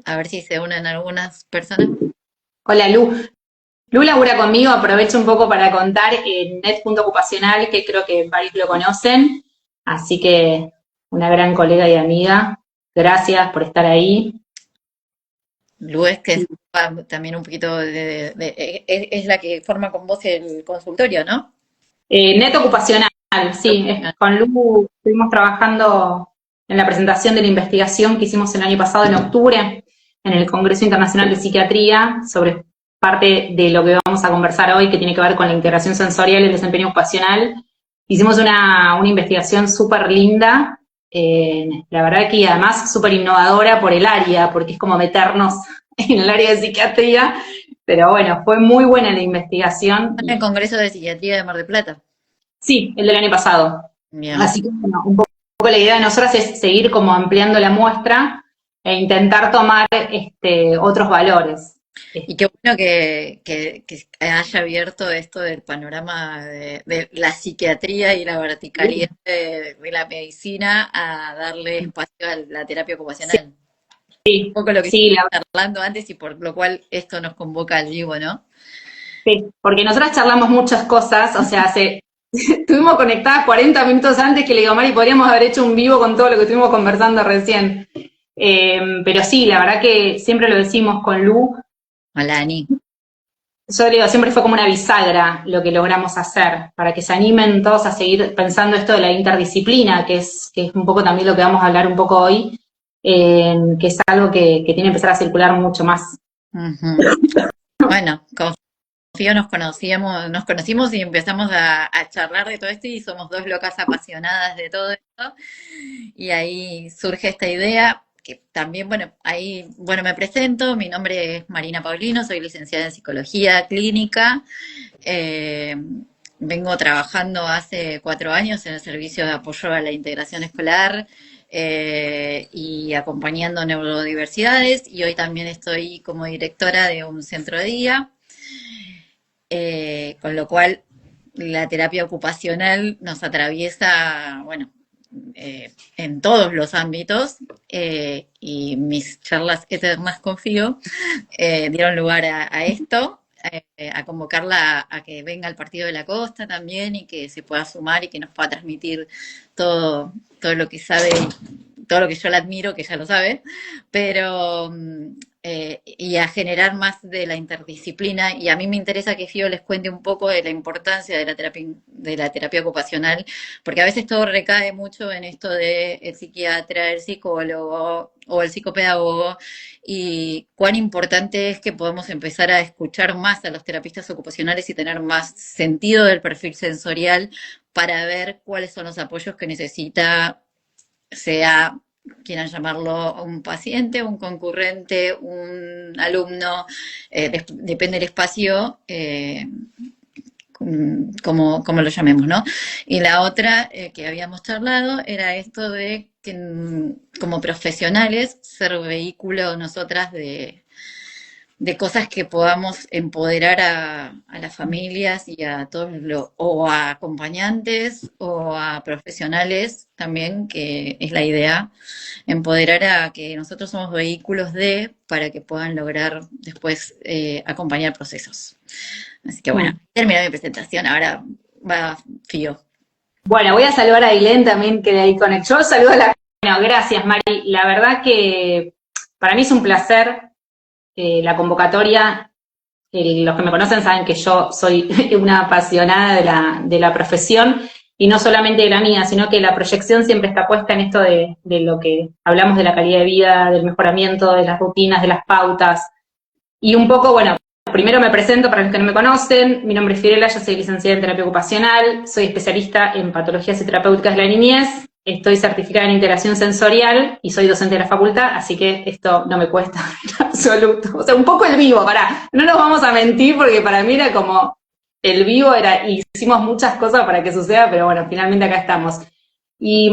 a ver si se unen algunas personas. Hola Lu. Lu labura conmigo, aprovecho un poco para contar en Net Punto Ocupacional, que creo que varios lo conocen, así que una gran colega y amiga. Gracias por estar ahí. Luis, que es también un poquito es la que forma con vos el consultorio, ¿no? Net Ocupacional, sí, con Lu estuvimos trabajando en la presentación de la investigación que hicimos el año pasado, en octubre, en el Congreso Internacional de Psiquiatría, sobre parte de lo que vamos a conversar hoy, que tiene que ver con la integración sensorial y el desempeño ocupacional. Hicimos una investigación súper linda, la verdad que además súper innovadora por el área, porque es como meternos en el área de psiquiatría, pero bueno, fue muy buena la investigación. En el Congreso de Psiquiatría de Mar del Plata. Sí, el del año pasado. Bien. Así que bueno, un poco la idea de nosotras es seguir como ampliando la muestra e intentar tomar otros valores. Y qué bueno que haya abierto esto del panorama de la psiquiatría y la verticalidad de la medicina a darle espacio a la terapia Sí, ocupacional. Un poco lo que sí, estuvimos charlando antes y por lo cual esto nos convoca al vivo, ¿no? sí, porque nosotras charlamos muchas cosas, o sea, estuvimos conectadas 40 minutos antes que le digo, Mari, podríamos haber hecho un vivo con todo lo que estuvimos conversando recién. Pero sí, la verdad que siempre lo decimos con Lu. Hola, Ani. Yo le digo, siempre fue como una bisagra lo que logramos hacer, para que se animen todos a seguir pensando esto de la interdisciplina, que es un poco también lo que vamos a hablar un poco hoy, que es algo que tiene que empezar a circular mucho más. Ujú. Bueno, Confío nos conocimos y empezamos a charlar de todo esto y somos dos locas apasionadas de todo esto. Y ahí surge esta idea, que también, bueno, ahí, bueno, me presento, mi nombre es Marina Paulino, soy licenciada en Psicología Clínica. Eh, Vengo trabajando hace 4 años en el servicio de apoyo a la integración escolar y acompañando neurodiversidades, y hoy también estoy como directora de un centro de día, con lo cual la terapia ocupacional nos atraviesa, bueno, en todos los ámbitos, y mis charlas eternas confío dieron lugar a esto, a convocarla a que venga al Partido de la Costa también y que se pueda sumar y que nos pueda transmitir todo lo que sabe, todo lo que yo la admiro, que ya lo sabe, pero y a generar más de la interdisciplina. Y a mí me interesa que Fío les cuente un poco de la importancia de la terapia ocupacional, porque a veces todo recae mucho en esto de el psiquiatra, el psicólogo o el psicopedagogo, y cuán importante es que podamos empezar a escuchar más a los terapistas ocupacionales y tener más sentido del perfil sensorial para ver cuáles son los apoyos que necesita, sea quieran llamarlo un paciente, un concurrente, un alumno, depende del espacio, como lo llamemos, ¿no? Y la otra que habíamos charlado era esto de que como profesionales ser vehículo nosotras de cosas que podamos empoderar a las familias y a todos o a acompañantes o a profesionales también, que es la idea, empoderar a que nosotros somos vehículos para que puedan lograr después acompañar procesos. Así que bueno, terminé mi presentación, ahora va Fío. Bueno, voy a saludar a Ailén también, que de ahí conectó. Yo saludo a la... Bueno, gracias, Mari. La verdad que para mí es un placer la convocatoria. Los que me conocen saben que yo soy una apasionada de la profesión, y no solamente de la mía, sino que la proyección siempre está puesta en esto de lo que hablamos de la calidad de vida, del mejoramiento, de las rutinas, de las pautas. Y un poco, bueno, primero me presento para los que no me conocen. Mi nombre es Fiorella, yo soy licenciada en terapia ocupacional, soy especialista en patologías y terapéuticas de la niñez, estoy certificada en integración sensorial y soy docente de la facultad, así que esto no me cuesta en absoluto. O sea, un poco el vivo, no nos vamos a mentir, porque para mí era como el vivo, y hicimos muchas cosas para que suceda, pero bueno, finalmente acá estamos. Y,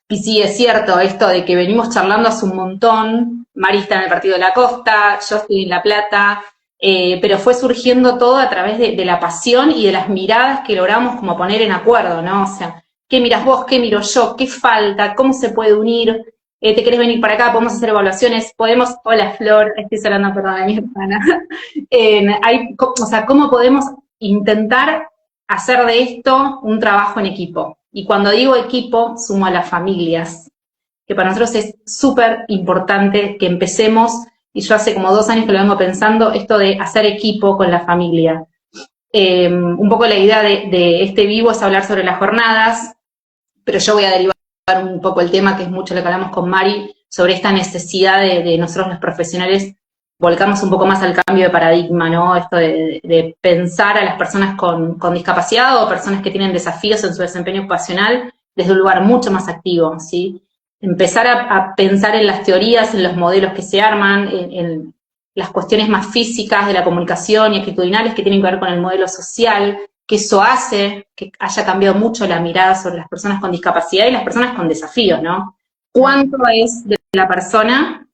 y sí, es cierto esto de que venimos charlando hace un montón. Mari está en el Partido de la Costa, yo estoy en La Plata, pero fue surgiendo todo a través de la pasión y de las miradas que logramos como poner en acuerdo, ¿no? O sea, ¿qué miras vos? ¿Qué miro yo? ¿Qué falta? ¿Cómo se puede unir? ¿te querés venir para acá? Podemos hacer evaluaciones, podemos, hola Flor, estoy hablando, perdón, de mi hermana. O sea, ¿cómo podemos intentar hacer de esto un trabajo en equipo? Y cuando digo equipo, sumo a las familias, que para nosotros es súper importante que empecemos, y yo hace como 2 años que lo vengo pensando, esto de hacer equipo con la familia. Un poco la idea de este vivo es hablar sobre las jornadas, pero yo voy a derivar un poco el tema, que es mucho lo que hablamos con Mari, sobre esta necesidad de nosotros los profesionales volcarnos un poco más al cambio de paradigma, ¿no? Esto de pensar a las personas con discapacidad o personas que tienen desafíos en su desempeño ocupacional desde un lugar mucho más activo, ¿sí? Empezar a pensar en las teorías, en los modelos que se arman, en las cuestiones más físicas de la comunicación y actitudinales que tienen que ver con el modelo social, que eso hace que haya cambiado mucho la mirada sobre las personas con discapacidad y las personas con desafíos, ¿no? ¿Cuánto es de la persona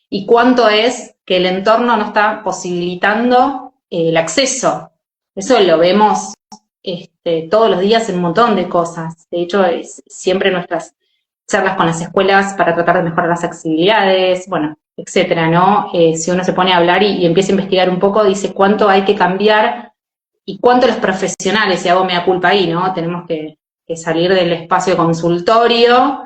y cuánto es que el entorno no está posibilitando el acceso? Eso lo vemos todos los días en un montón de cosas. De hecho, siempre nuestras charlas con las escuelas para tratar de mejorar las accesibilidades, bueno, etcétera, ¿no? Si uno se pone a hablar y empieza a investigar un poco, dice cuánto hay que cambiar y cuánto los profesionales, y hago mea culpa ahí, ¿no? Tenemos que salir del espacio de consultorio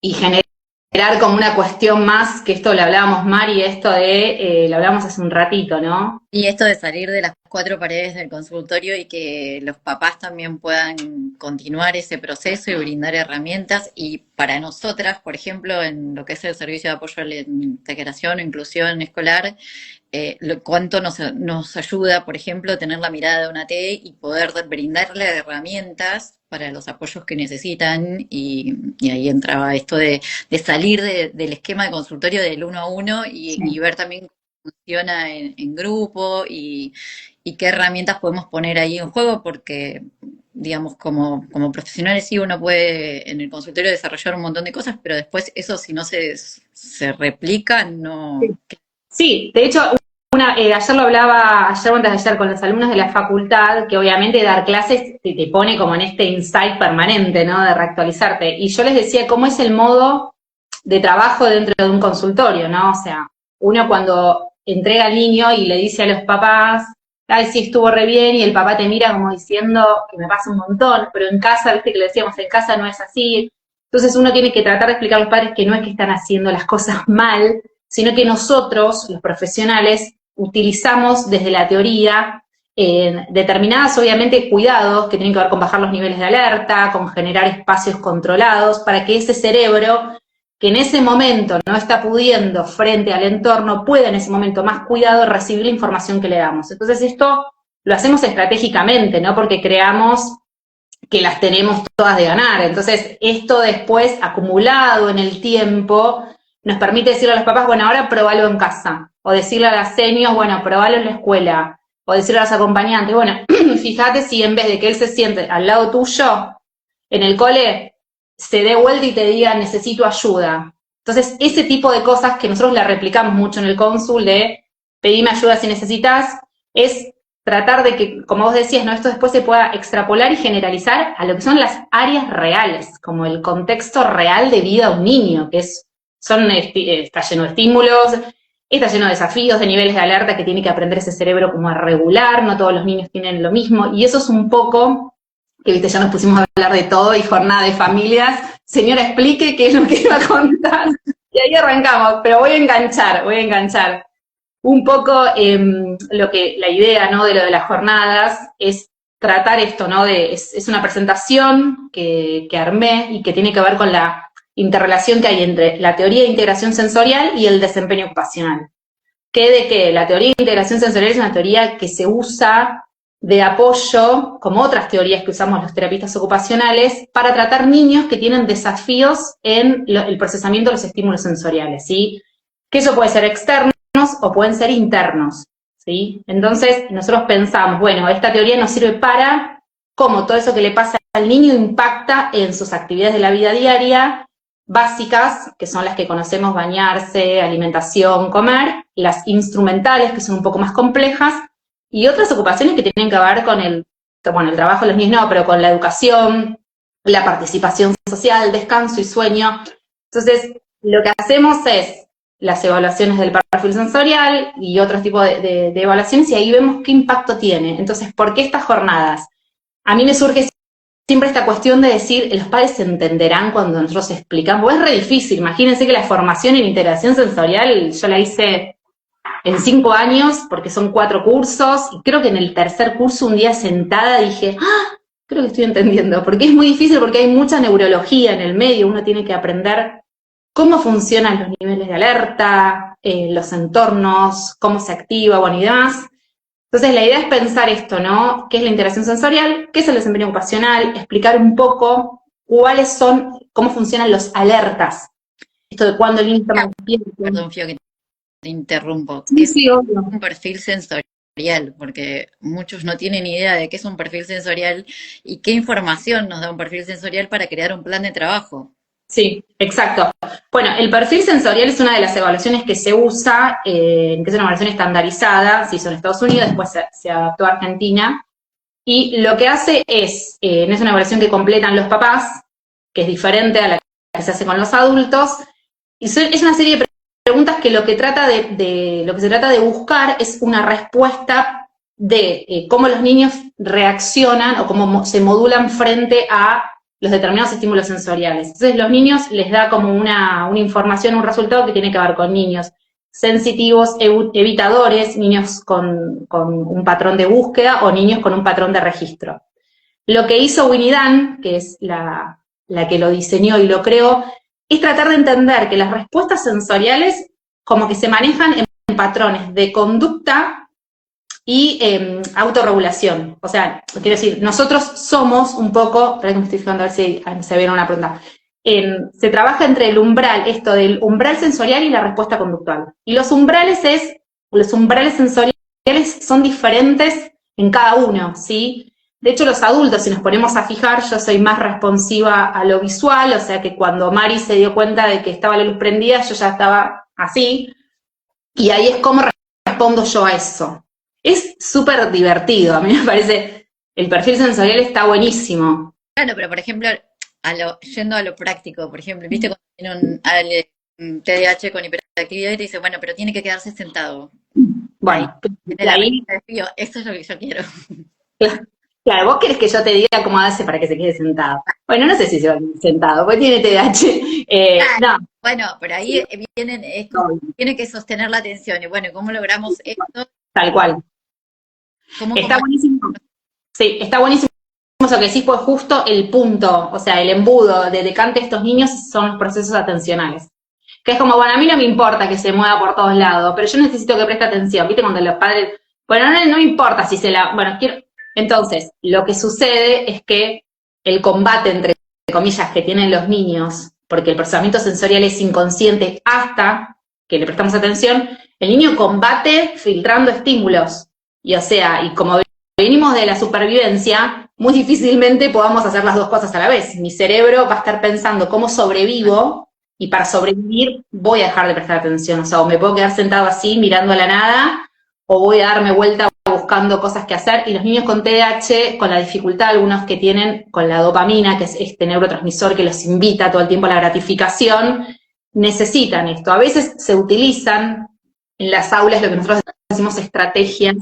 y generar como una cuestión más, que esto lo hablábamos, Mari, esto lo hablamos hace un ratito, ¿no? Y esto de salir de las 4 paredes del consultorio y que los papás también puedan continuar ese proceso y brindar herramientas. Y para nosotras, por ejemplo, en lo que es el servicio de apoyo a la integración o inclusión escolar, cuánto nos ayuda, por ejemplo, tener la mirada de una T y poder brindarle herramientas para los apoyos que necesitan. Y ahí entraba esto de salir del esquema de consultorio del 1 a 1 y ver también funciona en grupo y qué herramientas podemos poner ahí en juego, porque, digamos, como profesionales sí uno puede en el consultorio desarrollar un montón de cosas, pero después eso si no se replica, no... Sí, de hecho, ayer lo hablaba, ayer o antes de ayer, con los alumnos de la facultad, que obviamente dar clases te pone como en este insight permanente, ¿no? De reactualizarte. Y yo les decía cómo es el modo de trabajo dentro de un consultorio, ¿no? O sea, uno cuando entrega al niño y le dice a los papás, ay, sí, estuvo re bien, y el papá te mira como diciendo que me pasa un montón, pero en casa, viste que le decíamos, en casa no es así. Entonces uno tiene que tratar de explicar a los padres que no es que están haciendo las cosas mal, sino que nosotros, los profesionales, utilizamos desde la teoría determinadas, obviamente, cuidados que tienen que ver con bajar los niveles de alerta, con generar espacios controlados, para que ese cerebro, que en ese momento no está pudiendo frente al entorno, pueda en ese momento más cuidado recibir la información que le damos. Entonces esto lo hacemos estratégicamente, ¿no? Porque creamos que las tenemos todas de ganar. Entonces esto después, acumulado en el tiempo, nos permite decirle a los papás, bueno, ahora probalo en casa. O decirle a las seniors, bueno, probalo en la escuela. O decirle a los acompañantes, bueno, fíjate si en vez de que él se siente al lado tuyo, en el cole, se dé vuelta y te diga, necesito ayuda. Entonces, ese tipo de cosas que nosotros la replicamos mucho en el cónsul, de pedime ayuda si necesitas, es tratar de que, como vos decías, ¿no? Esto después se pueda extrapolar y generalizar a lo que son las áreas reales, como el contexto real de vida de un niño, que está lleno de estímulos, está lleno de desafíos, de niveles de alerta que tiene que aprender ese cerebro como a regular, no todos los niños tienen lo mismo, y eso es un poco, que viste, ya nos pusimos a hablar de todo y jornada de familias. Señora, explique qué es lo que iba a contar. Y ahí arrancamos, pero voy a enganchar. Un poco la idea, ¿no? De lo de las jornadas es tratar esto, ¿no? Es una presentación que armé y que tiene que ver con la interrelación que hay entre la teoría de integración sensorial y el desempeño ocupacional. Que la teoría de integración sensorial es una teoría que se usa de apoyo, como otras teorías que usamos los terapistas ocupacionales, para tratar niños que tienen desafíos en el procesamiento de los estímulos sensoriales, ¿sí? Que eso puede ser externos o pueden ser internos, ¿sí? Entonces, nosotros pensamos, bueno, esta teoría nos sirve para cómo todo eso que le pasa al niño impacta en sus actividades de la vida diaria, básicas, que son las que conocemos, bañarse, alimentación, comer, las instrumentales, que son un poco más complejas, y otras ocupaciones que tienen que ver con el trabajo de los niños, no, pero con la educación, la participación social, descanso y sueño. Entonces, lo que hacemos es las evaluaciones del perfil sensorial y otros tipos de evaluaciones y ahí vemos qué impacto tiene. Entonces, ¿por qué estas jornadas? A mí me surge siempre esta cuestión de decir, los padres se entenderán cuando nosotros explicamos, pues es re difícil, imagínense que la formación en integración sensorial yo la hice en 5 años, porque son 4 cursos, y creo que en el tercer curso un día sentada dije, ¡ah! Creo que estoy entendiendo, porque es muy difícil, porque hay mucha neurología en el medio, uno tiene que aprender cómo funcionan los niveles de alerta, los entornos, cómo se activa, bueno, y demás. Entonces la idea es pensar esto, ¿no? ¿Qué es la integración sensorial? ¿Qué es el desempeño ocupacional? Explicar un poco cuáles son, cómo funcionan los alertas. Esto de cuando el niño está más despierto. Perdón, Fío, que te interrumpo. Sí, Es sí, obvio. un perfil sensorial, porque muchos no tienen idea de qué es un perfil sensorial y qué información nos da un perfil sensorial para crear un plan de trabajo. Sí, exacto. Bueno, el perfil sensorial es una de las evaluaciones que se usa, que es una evaluación estandarizada, se hizo en Estados Unidos, después se adaptó a Argentina, y lo que hace no es una evaluación que completan los papás, que es diferente a la que se hace con los adultos, y es una serie de preguntas que lo que se trata de buscar es una respuesta de cómo los niños reaccionan o cómo se modulan frente a los determinados estímulos sensoriales. Entonces los niños les da como una información, un resultado que tiene que ver con niños sensitivos, evitadores, niños con un patrón de búsqueda o niños con un patrón de registro. Lo que hizo Winnie Dan, que es la que lo diseñó y lo creó, es tratar de entender que las respuestas sensoriales como que se manejan en patrones de conducta y autorregulación. O sea, quiero decir, nosotros somos un poco, espera que me estoy fijando a ver si se ve una pregunta, se trabaja entre el umbral, esto del umbral sensorial y la respuesta conductual. Y los umbrales sensoriales son diferentes en cada uno, ¿sí? De hecho, los adultos, si nos ponemos a fijar, yo soy más responsiva a lo visual, o sea que cuando Mari se dio cuenta de que estaba la luz prendida, yo ya estaba así, y ahí es como respondo yo a eso. Es súper divertido, a mí me parece, el perfil sensorial está buenísimo. Claro, pero por ejemplo, yendo a lo práctico, por ejemplo, viste cuando tiene un TDAH con hiperactividad y te dice, bueno, pero tiene que quedarse sentado. Ahí Bueno, tiene y la ahí, respuesta de Fío, eso es lo que yo quiero. claro, vos querés que yo te diga cómo hace para que se quede sentado. Bueno, no sé si se va a quedar sentado, porque tiene TDAH. No, Bueno, pero ahí vienen, es como, no, tiene que sostener la atención. Y bueno, ¿cómo logramos esto? tal cual. ¿Cómo Está comunicamos? buenísimo. Sí, está buenísimo eso que sí fue justo el punto, o sea, el embudo de decante de estos niños son los procesos atencionales. Que es como, bueno, a mí no me importa que se mueva por todos lados, pero yo necesito que preste atención, ¿viste? Cuando los padres, bueno, no me importa si se la, bueno, quiero, entonces, lo que sucede es que el combate, entre comillas, que tienen los niños, porque el procesamiento sensorial es inconsciente hasta que le prestamos atención, el niño combate filtrando estímulos, y o sea, y como venimos de la supervivencia, muy difícilmente podamos hacer las dos cosas a la vez. Mi cerebro va a estar pensando cómo sobrevivo y para sobrevivir voy a dejar de prestar atención. O sea, o me puedo quedar sentado así mirando a la nada o voy a darme vuelta buscando cosas que hacer. Y los niños con TDAH, con la dificultad, algunos que tienen con la dopamina, que es este neurotransmisor que los invita todo el tiempo a la gratificación, necesitan esto. A veces se utilizan en las aulas lo que nosotros decimos estrategias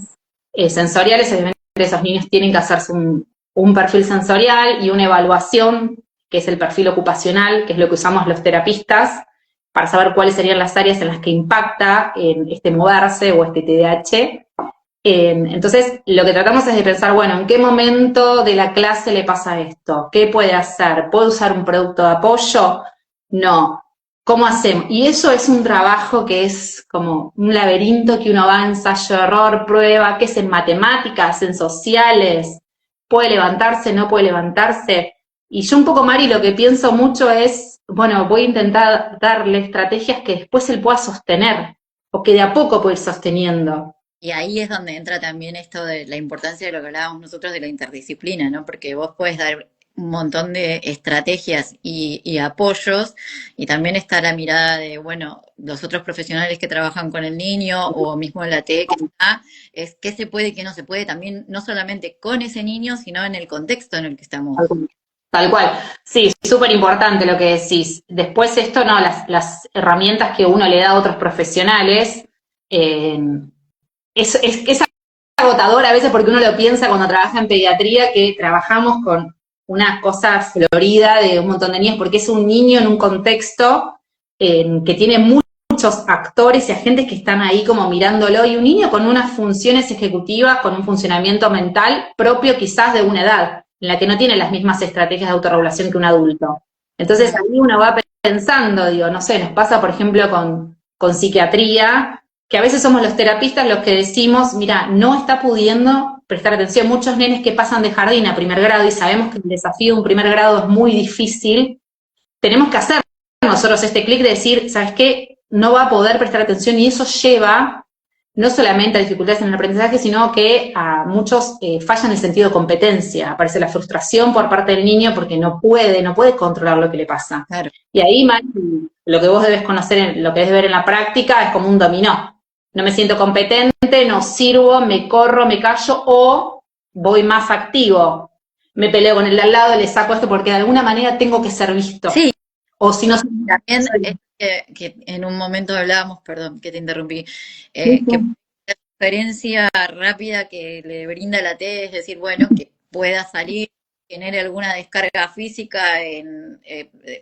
sensoriales, obviamente esos niños tienen que hacerse un perfil sensorial y una evaluación, que es el perfil ocupacional, que es lo que usamos los terapistas, para saber cuáles serían las áreas en las que impacta este moverse o este TDAH. Entonces, lo que tratamos es de pensar, bueno, ¿en qué momento de la clase le pasa esto? ¿Qué puede hacer? ¿Puede usar un producto de apoyo? No. ¿Cómo hacemos? Y eso es un trabajo que es como un laberinto que uno va, ensayo, error, prueba, que es en matemáticas, en sociales, puede levantarse, no puede levantarse. Y yo un poco, Mari, lo que pienso mucho es, bueno, voy a intentar darle estrategias que después él pueda sostener, o que de a poco pueda ir sosteniendo. Y ahí es donde entra también esto de la importancia de lo que hablábamos nosotros de la interdisciplina, ¿no? Porque vos puedes dar un montón de estrategias y apoyos y también está la mirada de, bueno, los otros profesionales que trabajan con el niño o mismo la T que está, es qué se puede y qué no se puede también, no solamente con ese niño, sino en el contexto en el que estamos. Tal cual. Sí, súper importante lo que decís. Después esto, no, las herramientas que uno le da a otros profesionales, eh, es agotador a veces porque uno lo piensa cuando trabaja en pediatría, que trabajamos con una cosa florida de un montón de niños, porque es un niño en un contexto que tiene muchos actores y agentes que están ahí como mirándolo, y un niño con unas funciones ejecutivas, con un funcionamiento mental propio quizás de una edad, en la que no tiene las mismas estrategias de autorregulación que un adulto. Entonces ahí uno va pensando, digo, no sé, nos pasa por ejemplo con psiquiatría, que a veces somos los terapistas los que decimos, mira, no está pudiendo prestar atención. Muchos nenes que pasan de jardín a primer grado y sabemos que el desafío de un primer grado es muy difícil, tenemos que hacer nosotros este clic de decir, ¿sabes qué? No va a poder prestar atención, y eso lleva no solamente a dificultades en el aprendizaje, sino que a muchos fallan el sentido de competencia. Aparece la frustración por parte del niño porque no puede controlar lo que le pasa. Claro. Y ahí, Mari, lo que vos debes conocer, lo que debes ver en la práctica, es como un dominó. No me siento competente, no sirvo, me corro, me callo, o voy más activo. Me peleo con el de al lado, le saco esto porque de alguna manera tengo que ser visto. Sí. O si no... También que en un momento hablábamos, perdón que te interrumpí, que la experiencia rápida que le brinda la T, es decir, bueno, que pueda salir, genere alguna descarga física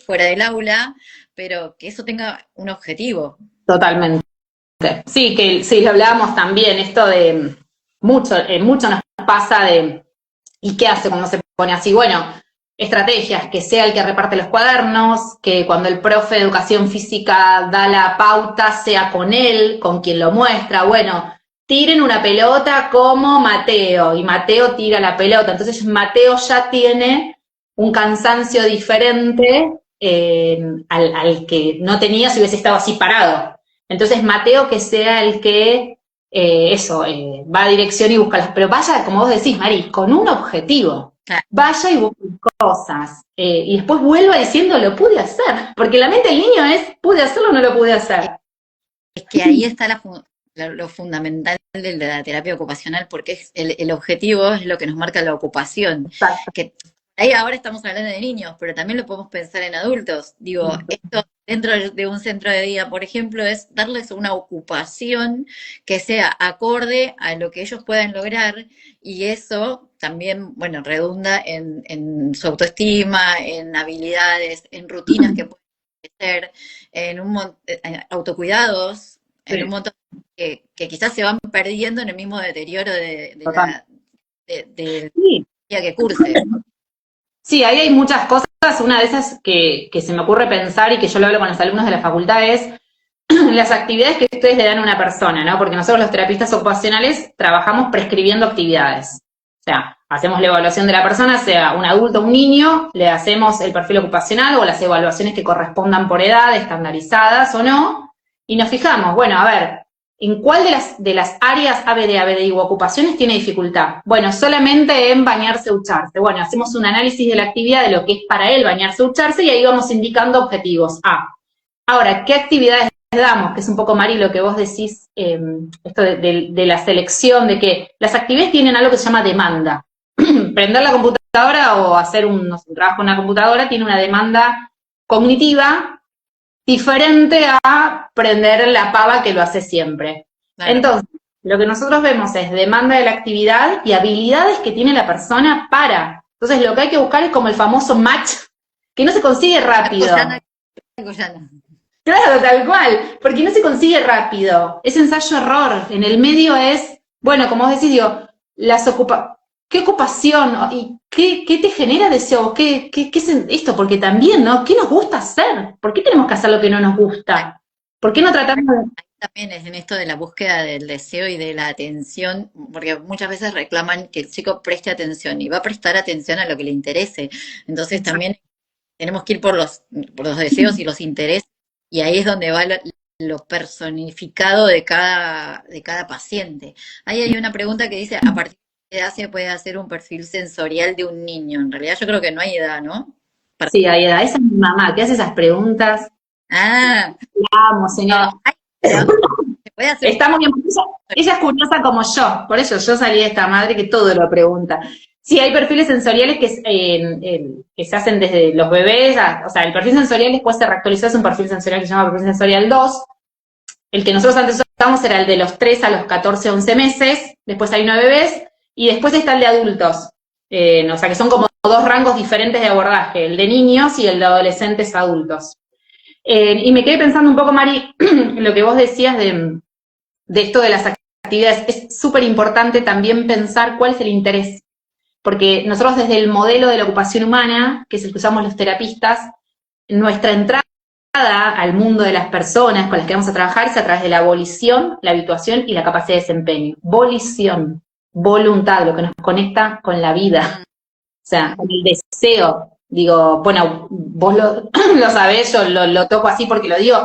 fuera del aula, pero que eso tenga un objetivo. Totalmente. Sí, que sí, lo hablábamos también, esto de mucho nos pasa de, ¿y qué hace cuando se pone así? Bueno, estrategias, que sea el que reparte los cuadernos, que cuando el profe de educación física da la pauta, sea con él, con quien lo muestra, bueno, tiren una pelota como Mateo, y Mateo tira la pelota, entonces Mateo ya tiene un cansancio diferente al que no tenía si hubiese estado así parado. Entonces Mateo que sea el que va a dirección y busca las, pero vaya, como vos decís, Mari, con un objetivo. Vaya y busque cosas. Y después vuelva diciendo, lo pude hacer. Porque la mente del niño es, ¿pude hacerlo o no lo pude hacer? Es que ahí está lo fundamental de la terapia ocupacional, porque es el objetivo es lo que nos marca la ocupación. Exacto. Que ahí ahora estamos hablando de niños, pero también lo podemos pensar en adultos. Digo, esto dentro de un centro de día, por ejemplo, es darles una ocupación que sea acorde a lo que ellos puedan lograr, y eso también, bueno, redunda en su autoestima, en habilidades, en rutinas que pueden ser, en autocuidados, Sí. en un montón que quizás se van perdiendo en el mismo deterioro del Sí. día que curse. Sí, ahí hay muchas cosas. Una de esas que se me ocurre pensar y que yo lo hablo con los alumnos de la facultad es las actividades que ustedes le dan a una persona, ¿no? Porque nosotros los terapistas ocupacionales trabajamos prescribiendo actividades. O sea, hacemos la evaluación de la persona, sea un adulto o un niño, le hacemos el perfil ocupacional o las evaluaciones que correspondan por edad, estandarizadas o no, y nos fijamos, bueno, a ver, ¿en cuál de las áreas ABD u ocupaciones tiene dificultad? Bueno, solamente en bañarse, ducharse. Bueno, hacemos un análisis de la actividad, de lo que es para él bañarse, ducharse, y ahí vamos indicando objetivos. Ahora, ¿qué actividades damos? Que es un poco, Mari, lo que vos decís, esto de la selección, de que las actividades tienen algo que se llama demanda. Prender la computadora o hacer un trabajo en una computadora tiene una demanda cognitiva diferente a prender la pava que lo hace siempre. Claro. Entonces, lo que nosotros vemos es demanda de la actividad y habilidades que tiene la persona para. Entonces, lo que hay que buscar es como el famoso match, que no se consigue rápido. Claro, tal cual, porque no se consigue rápido. Es ensayo-error. En el medio es, bueno, como vos decís, digo, ¿qué ocupación? ¿Y qué te genera deseo? ¿Qué es esto? Porque también, ¿no? ¿Qué nos gusta hacer? ¿Por qué tenemos que hacer lo que no nos gusta? ¿Por qué no tratamos de...? También es en esto de la búsqueda del deseo y de la atención, porque muchas veces reclaman que el chico preste atención, y va a prestar atención a lo que le interese. Entonces también tenemos que ir por los deseos y los intereses, y ahí es donde va lo personificado de cada paciente. Ahí hay una pregunta que dice, ¿a partir de qué edad se puede hacer un perfil sensorial de un niño? En realidad yo creo que no hay edad, ¿no? Sí, hay edad. Esa es mi mamá, que hace esas preguntas. La amo, señora. ¿se puede hacer? Está muy bien. Ella es curiosa como yo, por eso yo salí de esta madre que todo lo pregunta. Sí, hay perfiles sensoriales que se hacen desde los bebés, o sea, el perfil sensorial después se reactualizó, es un perfil sensorial que se llama perfil sensorial 2. El que nosotros antes usábamos era el de los 3 a los 14, 11 meses, después hay uno de bebés, y después está el de adultos. O sea, que son como dos rangos diferentes de abordaje, el de niños y el de adolescentes adultos. Y me quedé pensando un poco, Mari, en lo que vos decías de esto de las actividades. Es súper importante también pensar cuál es el interés. Porque nosotros desde el modelo de la ocupación humana, que es el que usamos los terapistas, nuestra entrada al mundo de las personas con las que vamos a trabajar es a través de la volición, la habituación y la capacidad de desempeño. Volición, voluntad, lo que nos conecta con la vida. O sea, con el deseo. Digo, bueno, vos lo sabés, yo lo toco así porque lo digo.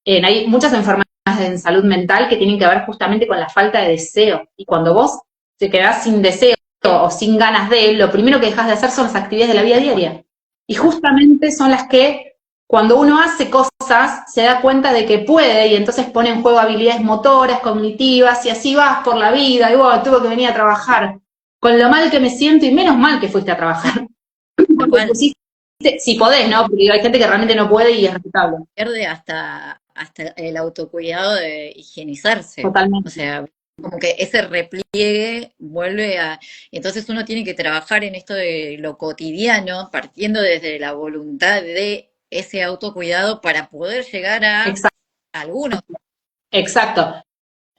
Hay muchas enfermedades en salud mental que tienen que ver justamente con la falta de deseo. Y cuando vos te quedás sin deseo o sin ganas de, lo primero que dejas de hacer son las actividades de la vida diaria. Y justamente son las que, cuando uno hace cosas, se da cuenta de que puede, y entonces pone en juego habilidades motoras, cognitivas, y así vas por la vida, y bueno, tuve que venir a trabajar, con lo mal que me siento, y menos mal que fuiste a trabajar. Porque pusiste, si podés, ¿no? Porque hay gente que realmente no puede y es respetable. Pierde hasta el autocuidado de higienizarse. Totalmente. O sea, como que ese repliegue vuelve a... Entonces uno tiene que trabajar en esto de lo cotidiano, partiendo desde la voluntad de ese autocuidado para poder llegar a algunos. Exacto.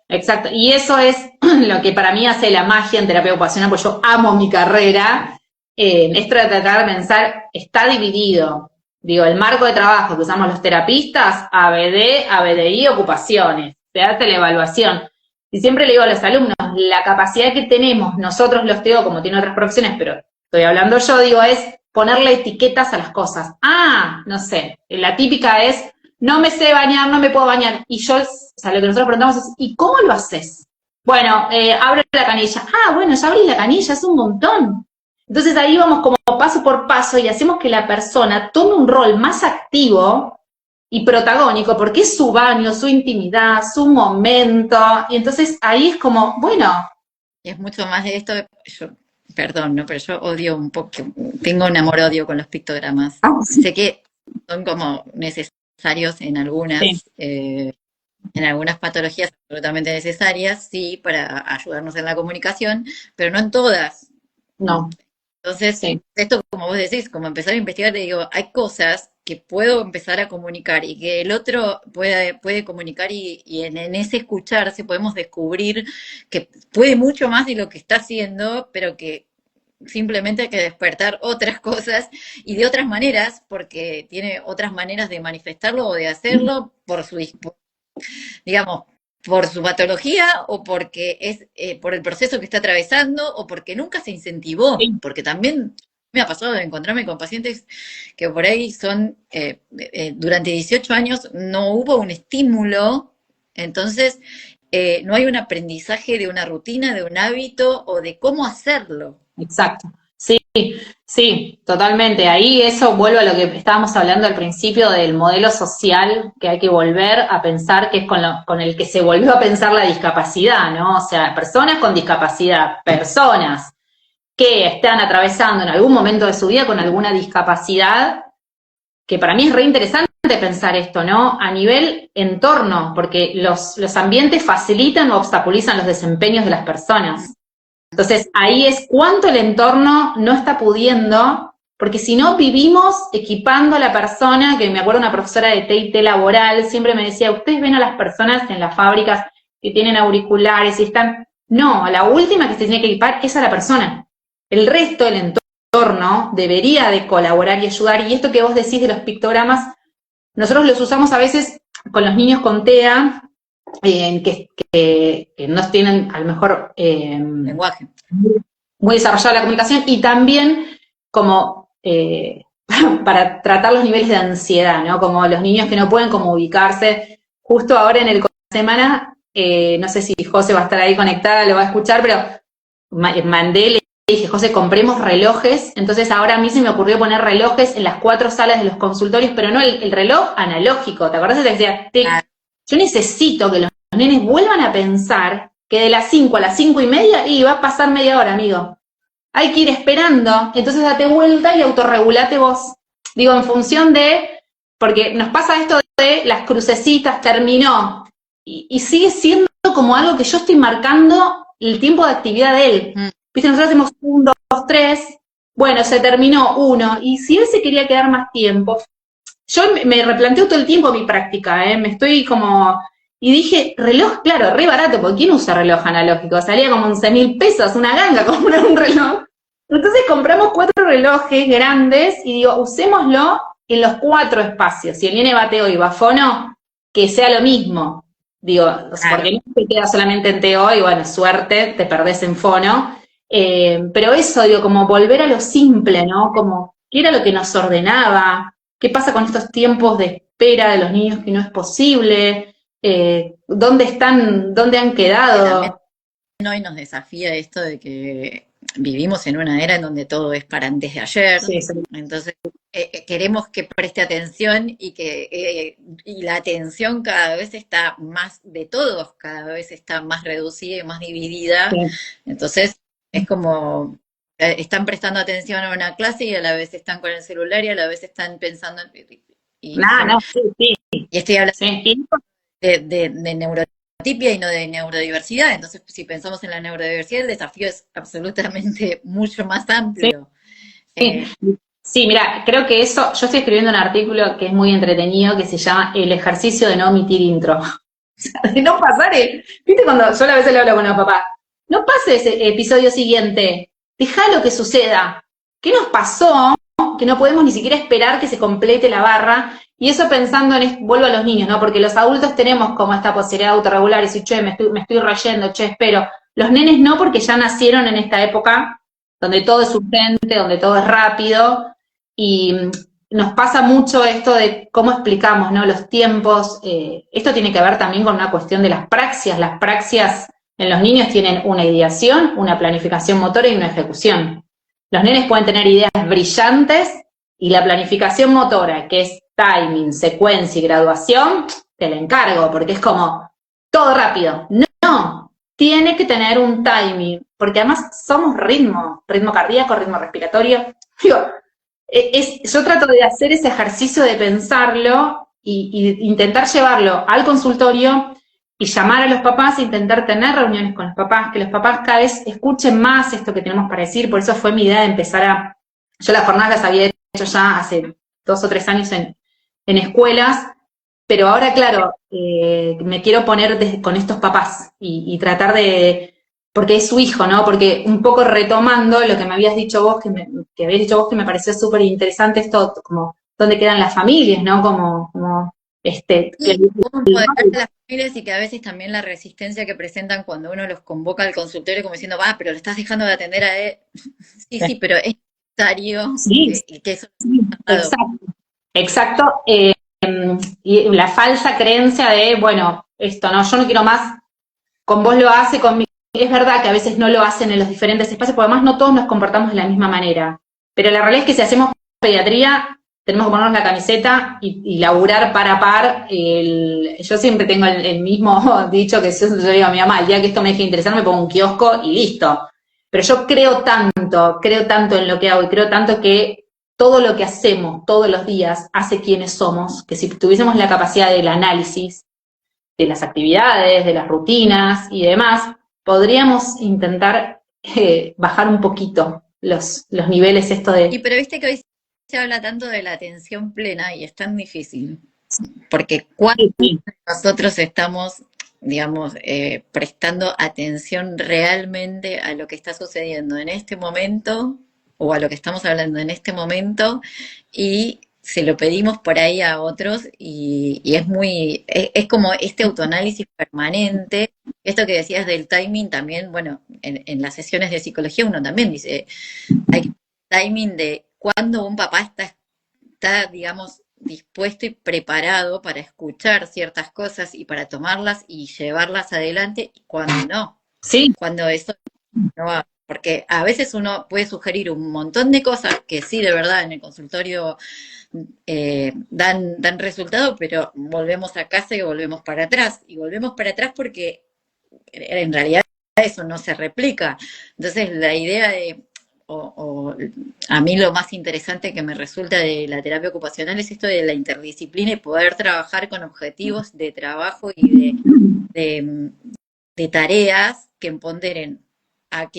Exacto. Y eso es lo que para mí hace la magia en terapia ocupacional, porque yo amo mi carrera. Es tratar de pensar, está dividido. Digo, el marco de trabajo que usamos los terapistas, ABD, ABDI, ocupaciones. Se hace la evaluación. Y siempre le digo a los alumnos, la capacidad que tenemos nosotros los TEO, como tiene otras profesiones, pero estoy hablando yo, digo, es ponerle etiquetas a las cosas. No sé, la típica es, no me sé bañar, no me puedo bañar. Y yo, o sea, lo que nosotros preguntamos es, ¿y cómo lo haces? Bueno, abro la canilla. Bueno, ya abrí la canilla, es un montón. Entonces ahí vamos como paso por paso y hacemos que la persona tome un rol más activo y protagónico, porque es su baño, su intimidad, su momento, y entonces ahí es como, bueno. Y es mucho más de esto, perdón, ¿no? Pero yo odio un poco, tengo un amor-odio con los pictogramas. Sí. Sé que son como necesarios en algunas, en algunas patologías absolutamente necesarias, sí, para ayudarnos en la comunicación, pero no en todas. No. Entonces, esto, como vos decís, como empezar a investigar, te digo, hay cosas que puedo empezar a comunicar y que el otro puede comunicar y en ese escucharse podemos descubrir que puede mucho más de lo que está haciendo, pero que simplemente hay que despertar otras cosas y de otras maneras, porque tiene otras maneras de manifestarlo o de hacerlo por su, digamos, por su patología o porque es por el proceso que está atravesando o porque nunca se incentivó, porque también me ha pasado de encontrarme con pacientes que por ahí son, durante 18 años no hubo un estímulo, entonces no hay un aprendizaje de una rutina, de un hábito o de cómo hacerlo. Exacto. Sí, totalmente. Ahí eso vuelve a lo que estábamos hablando al principio del modelo social que hay que volver a pensar, que es con el que se volvió a pensar la discapacidad, ¿no? O sea, personas con discapacidad, personas que están atravesando en algún momento de su vida con alguna discapacidad, que para mí es re interesante pensar esto, ¿no? A nivel entorno, porque los ambientes facilitan o obstaculizan los desempeños de las personas. Entonces, ahí es cuánto el entorno no está pudiendo, porque si no vivimos equipando a la persona, que me acuerdo una profesora de TIT laboral, siempre me decía, ustedes ven a las personas en las fábricas que tienen auriculares y están... No, la última que se tiene que equipar es a la persona. El resto del entorno debería de colaborar y ayudar, y esto que vos decís de los pictogramas, nosotros los usamos a veces con los niños con TEA, que no tienen a lo mejor lenguaje muy desarrollada la comunicación, y también como para tratar los niveles de ansiedad, ¿no? Como los niños que no pueden como ubicarse. Justo ahora en el semana, no sé si José va a estar ahí conectada, lo va a escuchar, pero mandé, le dije, José, compremos relojes. Entonces ahora a mí se me ocurrió poner relojes en las 4 salas de los consultorios, pero no el reloj analógico, ¿te acordás? Te decía, yo necesito que los nenes vuelvan a pensar que de las 5 a las 5:30 va a pasar media hora, amigo. hay que ir esperando, entonces date vuelta y autorregulate vos. Digo, en función de, porque nos pasa esto de las crucecitas, terminó, y sigue siendo como algo que yo estoy marcando el tiempo de actividad de él. Viste, nosotros hacemos 1, 2, 3, bueno, se terminó 1, y si él se quería quedar más tiempo, yo me replanteo todo el tiempo mi práctica, me estoy como, y dije, reloj, claro, re barato, porque ¿quién usa reloj analógico? Salía como 11.000 pesos, una ganga comprar un reloj. Entonces compramos 4 relojes grandes y digo, usémoslo en los 4 espacios. Si el nene va TO y va fono, que sea lo mismo. Digo, porque no te queda solamente en TO y bueno, suerte, te perdés en fono. Pero eso, digo, como volver a lo simple, ¿no? Como, ¿qué era lo que nos ordenaba? ¿Qué pasa con estos tiempos de espera de los niños que no es posible? ¿Dónde están, dónde han quedado? Hoy nos desafía esto de que vivimos en una era en donde todo es para antes de ayer, Sí, sí. entonces queremos que preste atención y la atención cada vez está más, de todos, cada vez está más reducida y más dividida, Sí. entonces es como están prestando atención a una clase y a la vez están con el celular y a la vez están pensando No, no, sí, sí. y estoy hablando Sí. de neurotipia y no de neurodiversidad. Entonces, si pensamos en la neurodiversidad, el desafío es absolutamente mucho más Sí, amplio. sí. Sí, mira, creo que eso, yo estoy escribiendo un artículo que es muy entretenido que se llama El ejercicio de no omitir intro. O sea, de no pasar viste cuando yo a veces le hablo con los papás, no pases ese episodio siguiente, deja lo que suceda. ¿Qué nos pasó? Que no podemos ni siquiera esperar que se complete la barra. Y eso pensando en, vuelvo a los niños, ¿no? Porque los adultos tenemos como esta posibilidad de autorregular y decir, che, me estoy rayendo, che, espero. Los nenes no, porque ya nacieron en esta época donde todo es urgente, donde todo es rápido, y nos pasa mucho esto de cómo explicamos, ¿no? Los tiempos. Esto tiene que ver también con una cuestión de las praxias. Las praxias en los niños tienen una ideación, una planificación motora y una ejecución. Los nenes pueden tener ideas brillantes y la planificación motora, que es timing, secuencia y graduación, te la encargo, porque es como todo rápido. No, tiene que tener un timing, porque además somos ritmo cardíaco, ritmo respiratorio. Digo, yo trato de hacer ese ejercicio de pensarlo y intentar llevarlo al consultorio y llamar a los papás e intentar tener reuniones con los papás, que los papás cada vez escuchen más esto que tenemos para decir. Por eso fue mi idea de empezar yo las jornadas las había hecho ya hace 2 o 3 años en escuelas, pero ahora, claro, me quiero poner con estos papás y tratar de, porque es su hijo, ¿no? Porque un poco retomando lo que me habías dicho vos, que habías dicho vos que me pareció súper interesante esto, como dónde quedan las familias, ¿no? Sí, cómo empoderar a las familias y que a veces también la resistencia que presentan cuando uno los convoca al consultorio como diciendo, va, pero le estás dejando de atender a él. Sí, sí, pero es necesario Sí, que eso sí, exacto, exacto. Y la falsa creencia de, bueno, esto, ¿no? Yo no quiero más, con vos lo hace, conmigo. Es verdad que a veces no lo hacen en los diferentes espacios, porque además no todos nos comportamos de la misma manera. Pero la realidad es que si hacemos pediatría, tenemos que ponernos la camiseta y laburar par a par. Yo siempre tengo el mismo dicho que yo digo a mi mamá, el día que esto me deje interesar me pongo un kiosco y listo. Pero yo creo tanto en lo que hago y creo tanto que todo lo que hacemos todos los días hace quienes somos, que si tuviésemos la capacidad del análisis de las actividades, de las rutinas y demás, podríamos intentar bajar un poquito los niveles esto Y de... pero viste que hoy se habla tanto de la atención plena y es tan difícil, porque cuando nosotros estamos, digamos, prestando atención realmente a lo que está sucediendo en este momento o a lo que estamos hablando en este momento y se lo pedimos por ahí a otros y es como este autoanálisis permanente. Esto que decías del timing también, bueno, en las sesiones de psicología uno también dice, hay que timing de cuando un papá está, digamos, dispuesto y preparado para escuchar ciertas cosas y para tomarlas y llevarlas adelante, y cuando no, Sí, cuando eso no va. Porque a veces uno puede sugerir un montón de cosas que sí, de verdad, en el consultorio dan resultado, pero volvemos a casa y volvemos para atrás. Y volvemos para atrás porque en realidad eso no se replica. Entonces, la idea de o a mí lo más interesante que me resulta de la terapia ocupacional es esto de la interdisciplina y poder trabajar con objetivos de trabajo y de, de tareas que empoderen a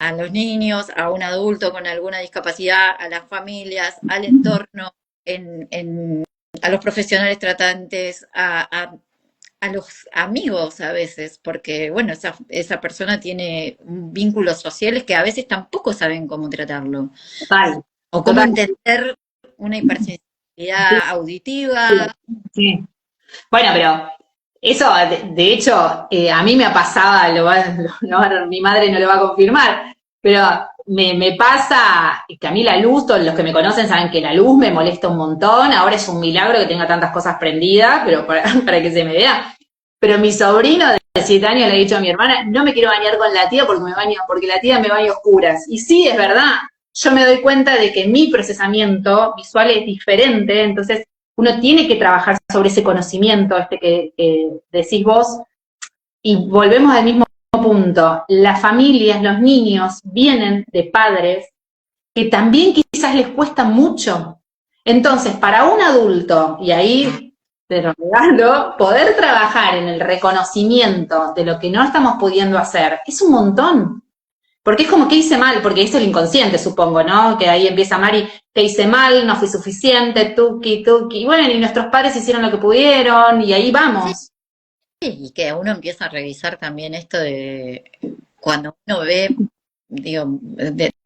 a los niños, a un adulto con alguna discapacidad, a las familias, al entorno, a los profesionales tratantes, a los amigos a veces, porque bueno, esa persona tiene vínculos sociales que a veces tampoco saben cómo tratarlo, Total, o cómo total. entender una Sí, hipersensibilidad auditiva. sí. Bueno, pero eso, de hecho, a mí me ha pasado, mi madre no lo va a confirmar, pero me pasa que a mí la luz, todos los que me conocen saben que la luz me molesta un montón, ahora es un milagro que tenga tantas cosas prendidas, pero para que se me vea. Pero mi sobrino de 7 años le ha dicho a mi hermana, no me quiero bañar con la tía porque la tía me baña a oscuras. Y sí, es verdad, yo me doy cuenta de que mi procesamiento visual es diferente, entonces uno tiene que trabajar sobre ese conocimiento que decís vos, y volvemos al mismo punto. Las familias, los niños, vienen de padres que también quizás les cuesta mucho. Entonces, para un adulto, y ahí te lo regalo, poder trabajar en el reconocimiento de lo que no estamos pudiendo hacer, es un montón. Porque es como que hice mal, porque esto es el inconsciente, supongo, ¿no? Que ahí empieza Mari, que hice mal, no fui suficiente, tuki, tuki. Y bueno, y nuestros padres hicieron lo que pudieron, y ahí Sí, vamos. y que uno empieza a revisar también esto de cuando uno ve, digo,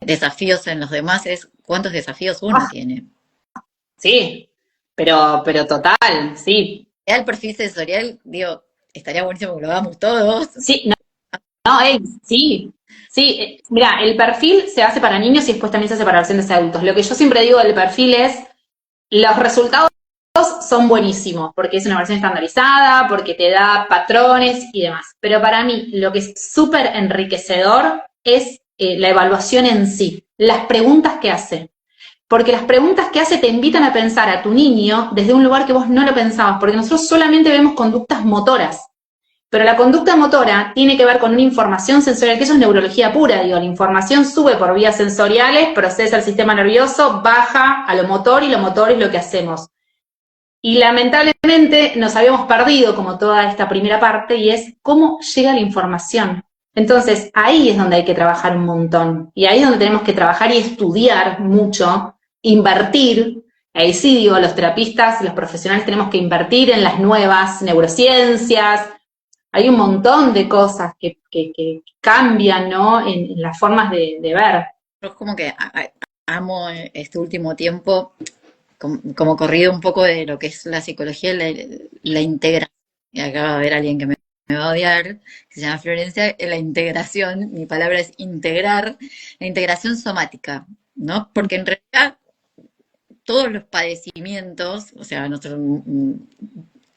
desafíos en los demás, es cuántos desafíos uno Ah, tiene. sí, pero total, sí. Ya el perfil sensorial, digo, estaría buenísimo que lo hagamos todos. Sí, no, no, sí. Sí, mira, el perfil se hace para niños y después también se hace para adolescentes y adultos. Lo que yo siempre digo del perfil es, los resultados son buenísimos, porque es una versión estandarizada, porque te da patrones y demás. Pero para mí, lo que es súper enriquecedor es la evaluación en sí, las preguntas que hace. Porque las preguntas que hace te invitan a pensar a tu niño desde un lugar que vos no lo pensabas, porque nosotros solamente vemos conductas motoras. Pero la conducta motora tiene que ver con una información sensorial, que eso es neurología pura, digo, la información sube por vías sensoriales, procesa el sistema nervioso, baja a lo motor y lo motor es lo que hacemos. Y lamentablemente nos habíamos perdido como toda esta primera parte y es cómo llega la información. Entonces ahí es donde hay que trabajar un montón y ahí es donde tenemos que trabajar y estudiar mucho, invertir. Ahí sí digo, los terapistas, los profesionales tenemos que invertir en las nuevas neurociencias. Hay un montón de cosas que cambian, ¿no? En las formas de ver. Yo es como que amo este último tiempo, como corrido un poco de lo que es la psicología, la integración. Y acá va a haber alguien que me va a odiar, que se llama Florencia, la integración, mi palabra es integrar, la integración somática, ¿no? Porque en realidad todos los padecimientos, o sea, nosotros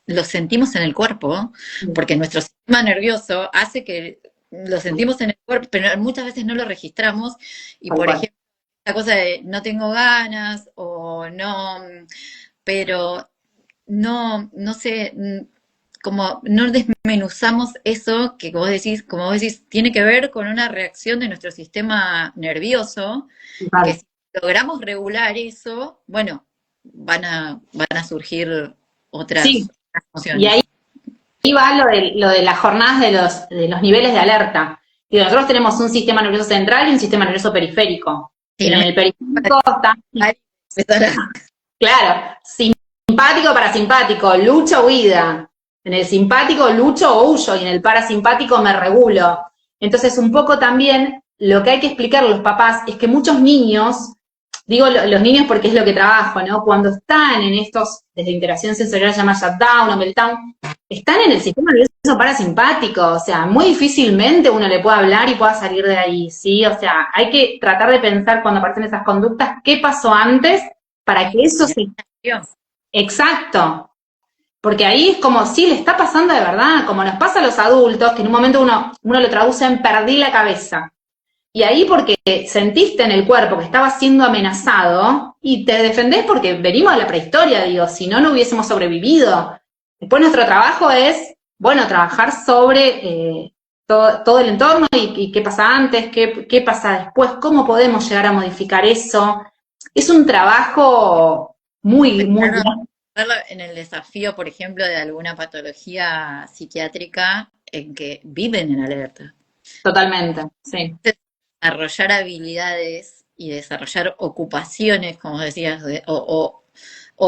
los sentimos en el cuerpo, porque nuestro sistema nervioso hace que lo sentimos en el cuerpo, pero muchas veces no lo registramos, y Tal por cual. ejemplo, la cosa de no tengo ganas, o no, pero no sé, como no desmenuzamos eso que como vos decís, tiene que ver con una reacción de nuestro sistema nervioso, que Vale. si logramos regular eso, bueno, van a surgir Sí, otras y emociones. ahí va lo de las jornadas de los niveles de alerta. Y nosotros tenemos un sistema nervioso central y un sistema nervioso periférico. Sí, En no me el periférico está, empezar claro, simpático, parasimpático, lucha, huida. En el simpático lucho o huyo y en el parasimpático me regulo. Entonces, un poco también lo que hay que explicar a los papás es que muchos niños, digo los niños porque es lo que trabajo, ¿no? Cuando están en estos, desde interacción sensorial se llama shutdown o meltdown, están en el sistema nervioso parasimpático, o sea, muy difícilmente uno le puede hablar y pueda salir de ahí, ¿sí? O sea, hay que tratar de pensar cuando aparecen esas conductas, qué pasó antes para que eso se... Exacto, porque ahí es como, sí, le está pasando de verdad, como nos pasa a los adultos, que en un momento uno lo traduce en perdí la cabeza. Y ahí porque sentiste en el cuerpo que estabas siendo amenazado y te defendés porque venimos de la prehistoria, digo, si no, no hubiésemos sobrevivido. Después nuestro trabajo es, bueno, trabajar sobre todo el entorno y qué pasa antes, qué pasa después, cómo podemos llegar a modificar eso. Es un trabajo muy, muy... En el desafío, por ejemplo, de alguna patología psiquiátrica en que viven en alerta. Totalmente, sí. Desarrollar habilidades y desarrollar ocupaciones, como decías, o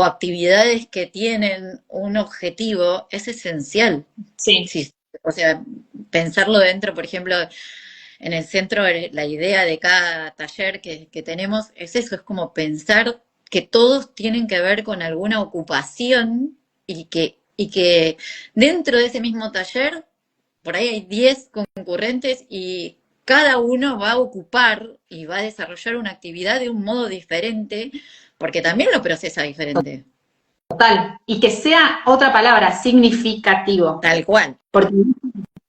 actividades que tienen un objetivo es esencial. Sí. Sí, o sea, pensarlo dentro, por ejemplo, en el centro, la idea de cada taller que tenemos es eso, es como pensar que todos tienen que ver con alguna ocupación y que dentro de ese mismo taller, por ahí hay 10 concurrentes y cada uno va a ocupar y va a desarrollar una actividad de un modo diferente, porque también lo procesa diferente. Total. Y que sea otra palabra, significativo. Tal cual. Porque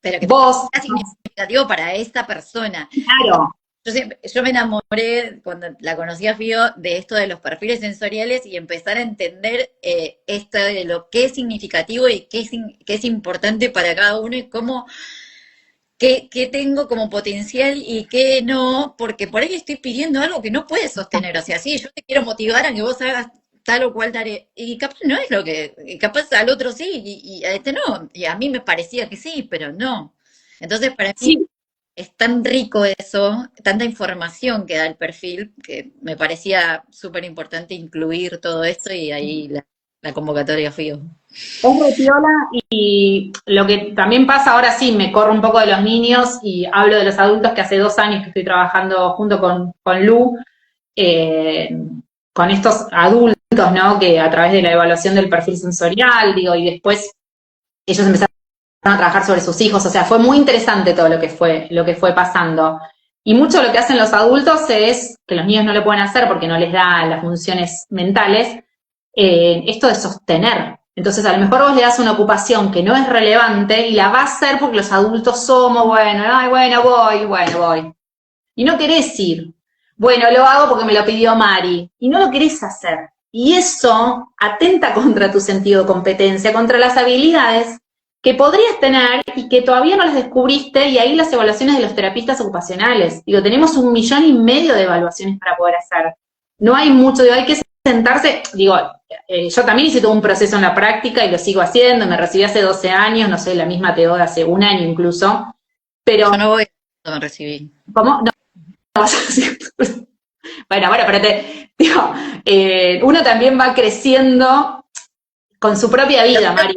pero que vos... sea significativo para esta persona. Claro. Yo me enamoré cuando la conocí a Fío de esto de los perfiles sensoriales y empezar a entender esto de lo que es significativo y qué es importante para cada uno y cómo, qué tengo como potencial y qué no, porque por ahí estoy pidiendo algo que no puedes sostener. O sea, sí, yo te quiero motivar a que vos hagas tal o cual tarea, y capaz no es lo que, capaz al otro sí, y a este no, y a mí me parecía que sí, pero no. Entonces, para mí Sí. es tan rico eso, tanta información que da el perfil, que me parecía súper importante incluir todo esto y ahí la convocatoria FIO. Es re piola y lo que también pasa ahora sí, me corro un poco de los niños y hablo de los adultos que hace 2 años que estoy trabajando junto con Lu, con estos adultos, ¿no? Que a través de la evaluación del perfil sensorial, digo, y después ellos empezaron a trabajar sobre sus hijos, o sea, fue muy interesante todo lo que fue pasando. Y mucho de lo que hacen los adultos es, que los niños no lo pueden hacer porque no les da las funciones mentales, esto de sostener. Entonces, a lo mejor vos le das una ocupación que no es relevante y la va a hacer porque los adultos somos, bueno, voy. Y no querés ir. Bueno, lo hago porque me lo pidió Mari. Y no lo querés hacer. Y eso atenta contra tu sentido de competencia, contra las habilidades que podrías tener y que todavía no las descubriste, y ahí las evaluaciones de los terapistas ocupacionales. Digo, tenemos 1,5 millones de evaluaciones para poder hacer. No hay mucho, digo, hay que sentarse, digo, yo también hice todo un proceso en la práctica y lo sigo haciendo, me recibí hace 12 años, no sé, la misma TO de hace 1 año incluso, pero... Yo no voy a me recibí. ¿Cómo? No vas a decir... Bueno, pero digo, uno también va creciendo con su propia vida, Mari.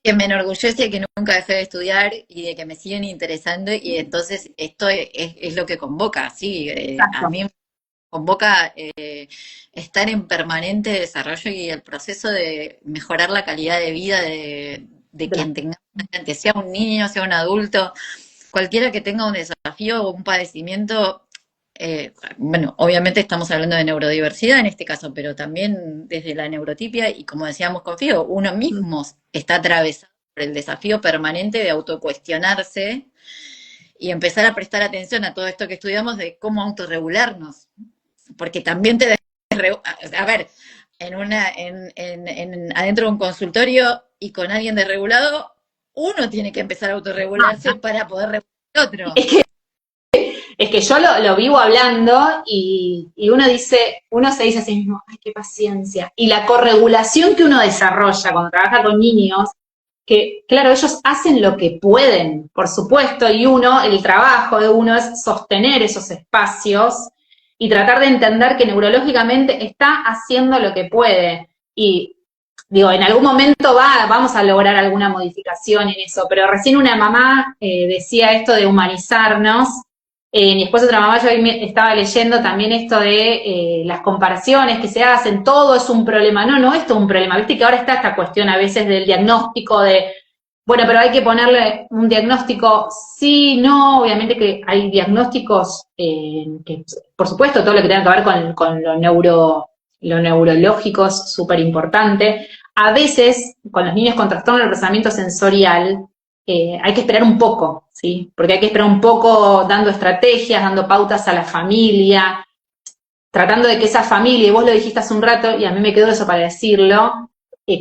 Que me enorgullece que nunca dejé de estudiar y de que me siguen interesando y entonces esto es lo que convoca, sí, a mí me convoca estar en permanente desarrollo y el proceso de mejorar la calidad de vida de quien tenga, sea un niño, sea un adulto, cualquiera que tenga un desafío o un padecimiento. Bueno, obviamente estamos hablando de neurodiversidad en este caso, pero también desde la neurotipia y como decíamos con Fío, uno mismo está atravesado por el desafío permanente de autocuestionarse y empezar a prestar atención a todo esto que estudiamos de cómo autorregularnos, porque también a ver, adentro de un consultorio y con alguien desregulado, uno tiene que empezar a autorregularse para poder regular al otro. Es que yo lo vivo hablando y uno se dice a sí mismo, ay, qué paciencia. Y la corregulación que uno desarrolla cuando trabaja con niños, que claro, ellos hacen lo que pueden, por supuesto, y el trabajo de uno es sostener esos espacios y tratar de entender que neurológicamente está haciendo lo que puede. Y digo, en algún momento vamos a lograr alguna modificación en eso, pero recién una mamá decía esto de humanizarnos. Y después otra mamá, yo estaba leyendo también esto de las comparaciones que se hacen, todo es un problema. No es todo un problema. Viste que ahora está esta cuestión a veces del diagnóstico de, bueno, pero hay que ponerle un diagnóstico, sí, no, obviamente que hay diagnósticos que, por supuesto, todo lo que tenga que ver con lo neurológico es súper importante. A veces, con los niños con trastorno del procesamiento sensorial, hay que esperar un poco, ¿sí? Porque hay que esperar un poco dando estrategias, dando pautas a la familia, tratando de que esa familia, y vos lo dijiste hace un rato, y a mí me quedó eso para decirlo,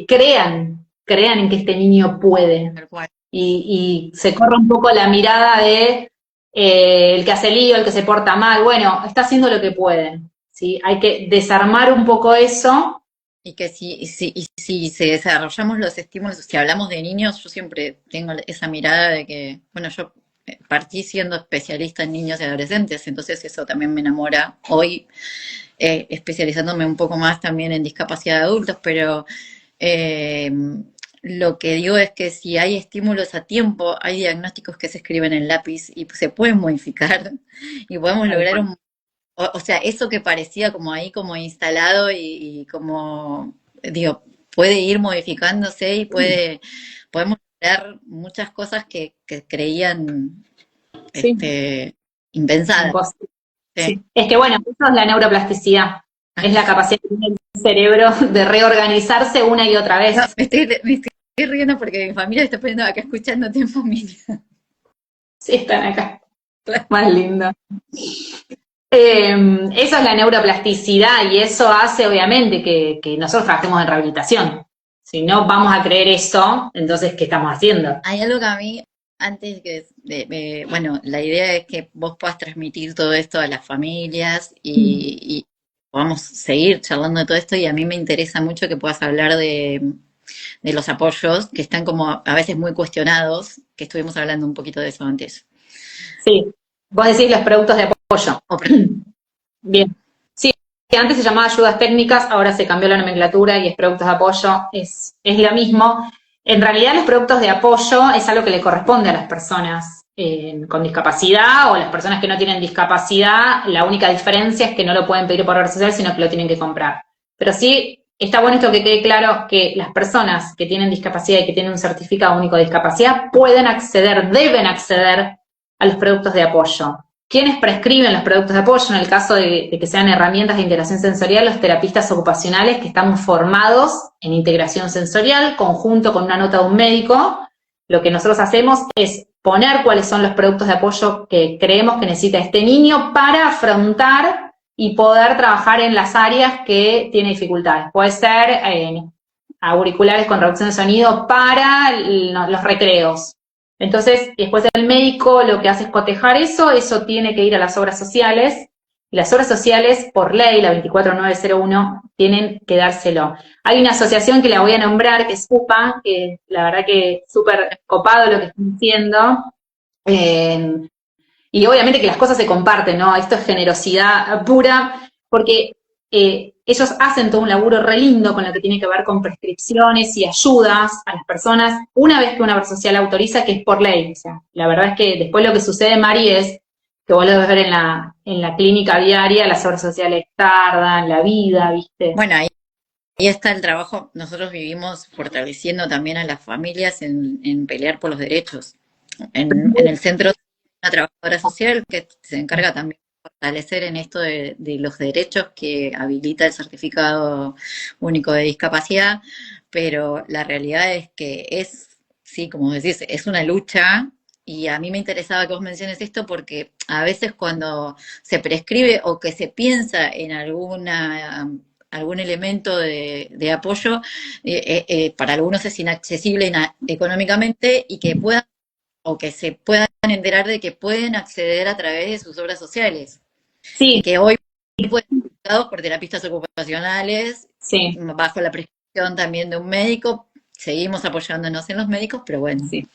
crean en que este niño puede. y se corre un poco la mirada de el que hace lío, el que se porta mal. Bueno, está haciendo lo que puede, ¿sí? Hay que desarmar un poco eso. Y que si se desarrollamos los estímulos, si hablamos de niños, yo siempre tengo esa mirada de que, bueno, yo partí siendo especialista en niños y adolescentes, entonces eso también me enamora. Hoy especializándome un poco más también en discapacidad de adultos, pero eh, lo que digo es que si hay estímulos a tiempo, hay diagnósticos que se escriben en lápiz y se pueden modificar y podemos lograr o sea, eso que parecía como ahí como instalado y como, digo, puede ir modificándose y podemos lograr muchas cosas que creían Sí, impensadas. imposible. Sí. Sí. Es que bueno, eso es la neuroplasticidad, es la capacidad que tiene el cerebro de reorganizarse una y otra vez. No, me estoy riendo porque mi familia está poniendo acá escuchándote en familia. Sí, están acá. Más lindo. Eso es la neuroplasticidad y eso hace obviamente que nosotros trabajemos en rehabilitación. Si no vamos a creer eso, entonces, ¿qué estamos haciendo? Hay algo que a mí, antes que, bueno, la idea es que vos puedas transmitir todo esto a las familias y podamos seguir charlando de todo esto y a mí me interesa mucho que puedas hablar de los apoyos que están como a veces muy cuestionados, que estuvimos hablando un poquito de eso antes. Sí, vos decís los productos de apoyo. O Bien. Sí, antes se llamaba ayudas técnicas, ahora se cambió la nomenclatura y es productos de apoyo, es lo mismo. En realidad los productos de apoyo es algo que le corresponde a las personas con discapacidad o las personas que no tienen discapacidad. La única diferencia es que no lo pueden pedir por red social, sino que lo tienen que comprar. Pero sí, está bueno esto que quede claro, que las personas que tienen discapacidad y que tienen un certificado único de discapacidad pueden acceder, deben acceder a los productos de apoyo. ¿Quiénes prescriben los productos de apoyo? En el caso de que sean herramientas de integración sensorial, los terapistas ocupacionales que estamos formados en integración sensorial, conjunto con una nota de un médico. Lo que nosotros hacemos es poner cuáles son los productos de apoyo que creemos que necesita este niño para afrontar y poder trabajar en las áreas que tiene dificultades. Puede ser auriculares con reducción de sonido para los recreos. Entonces, después el médico lo que hace es cotejar eso tiene que ir a las obras sociales, y las obras sociales, por ley, la 24901, tienen que dárselo. Hay una asociación que la voy a nombrar, que es UPA, que la verdad que es súper copado lo que están haciendo, y obviamente que las cosas se comparten, ¿no? Esto es generosidad pura, porque ellos hacen todo un laburo re lindo con lo que tiene que ver con prescripciones y ayudas a las personas una vez que una obra social autoriza, que es por ley. O sea, la verdad es que después lo que sucede, Mari, es que vos lo debes ver en la clínica diaria, las obras sociales tardan, la vida, ¿viste? bueno, ahí está el trabajo. Nosotros vivimos fortaleciendo también a las familias en pelear por los derechos. En el centro, una trabajadora social que se encarga también de fortalecer en esto de los derechos que habilita el certificado único de discapacidad, pero la realidad es que sí, como decís, es una lucha. Y a mí me interesaba que vos menciones esto porque a veces cuando se prescribe o que se piensa en algún elemento de apoyo, para algunos es inaccesible económicamente y que puedan o que se puedan enterar de que pueden acceder a través de sus obras sociales. Sí. Y que hoy pueden ser buscados por terapistas ocupacionales, sí, bajo la prescripción también de un médico. Seguimos apoyándonos en los médicos, pero bueno. Sí.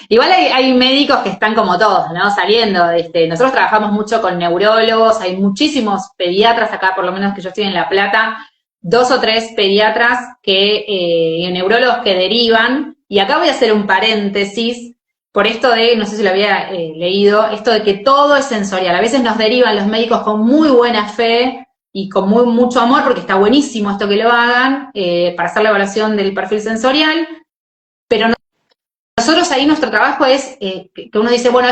Igual hay médicos que están como todos, ¿no? Saliendo. Nosotros trabajamos mucho con neurólogos, hay muchísimos pediatras acá, por lo menos que yo estoy en La Plata, 2 o 3 pediatras y neurólogos que derivan. Y acá voy a hacer un paréntesis por esto de, no sé si lo había leído, esto de que todo es sensorial. A veces nos derivan los médicos con muy buena fe y con mucho amor, porque está buenísimo esto que lo hagan, para hacer la evaluación del perfil sensorial, pero nosotros ahí nuestro trabajo es que uno dice, bueno,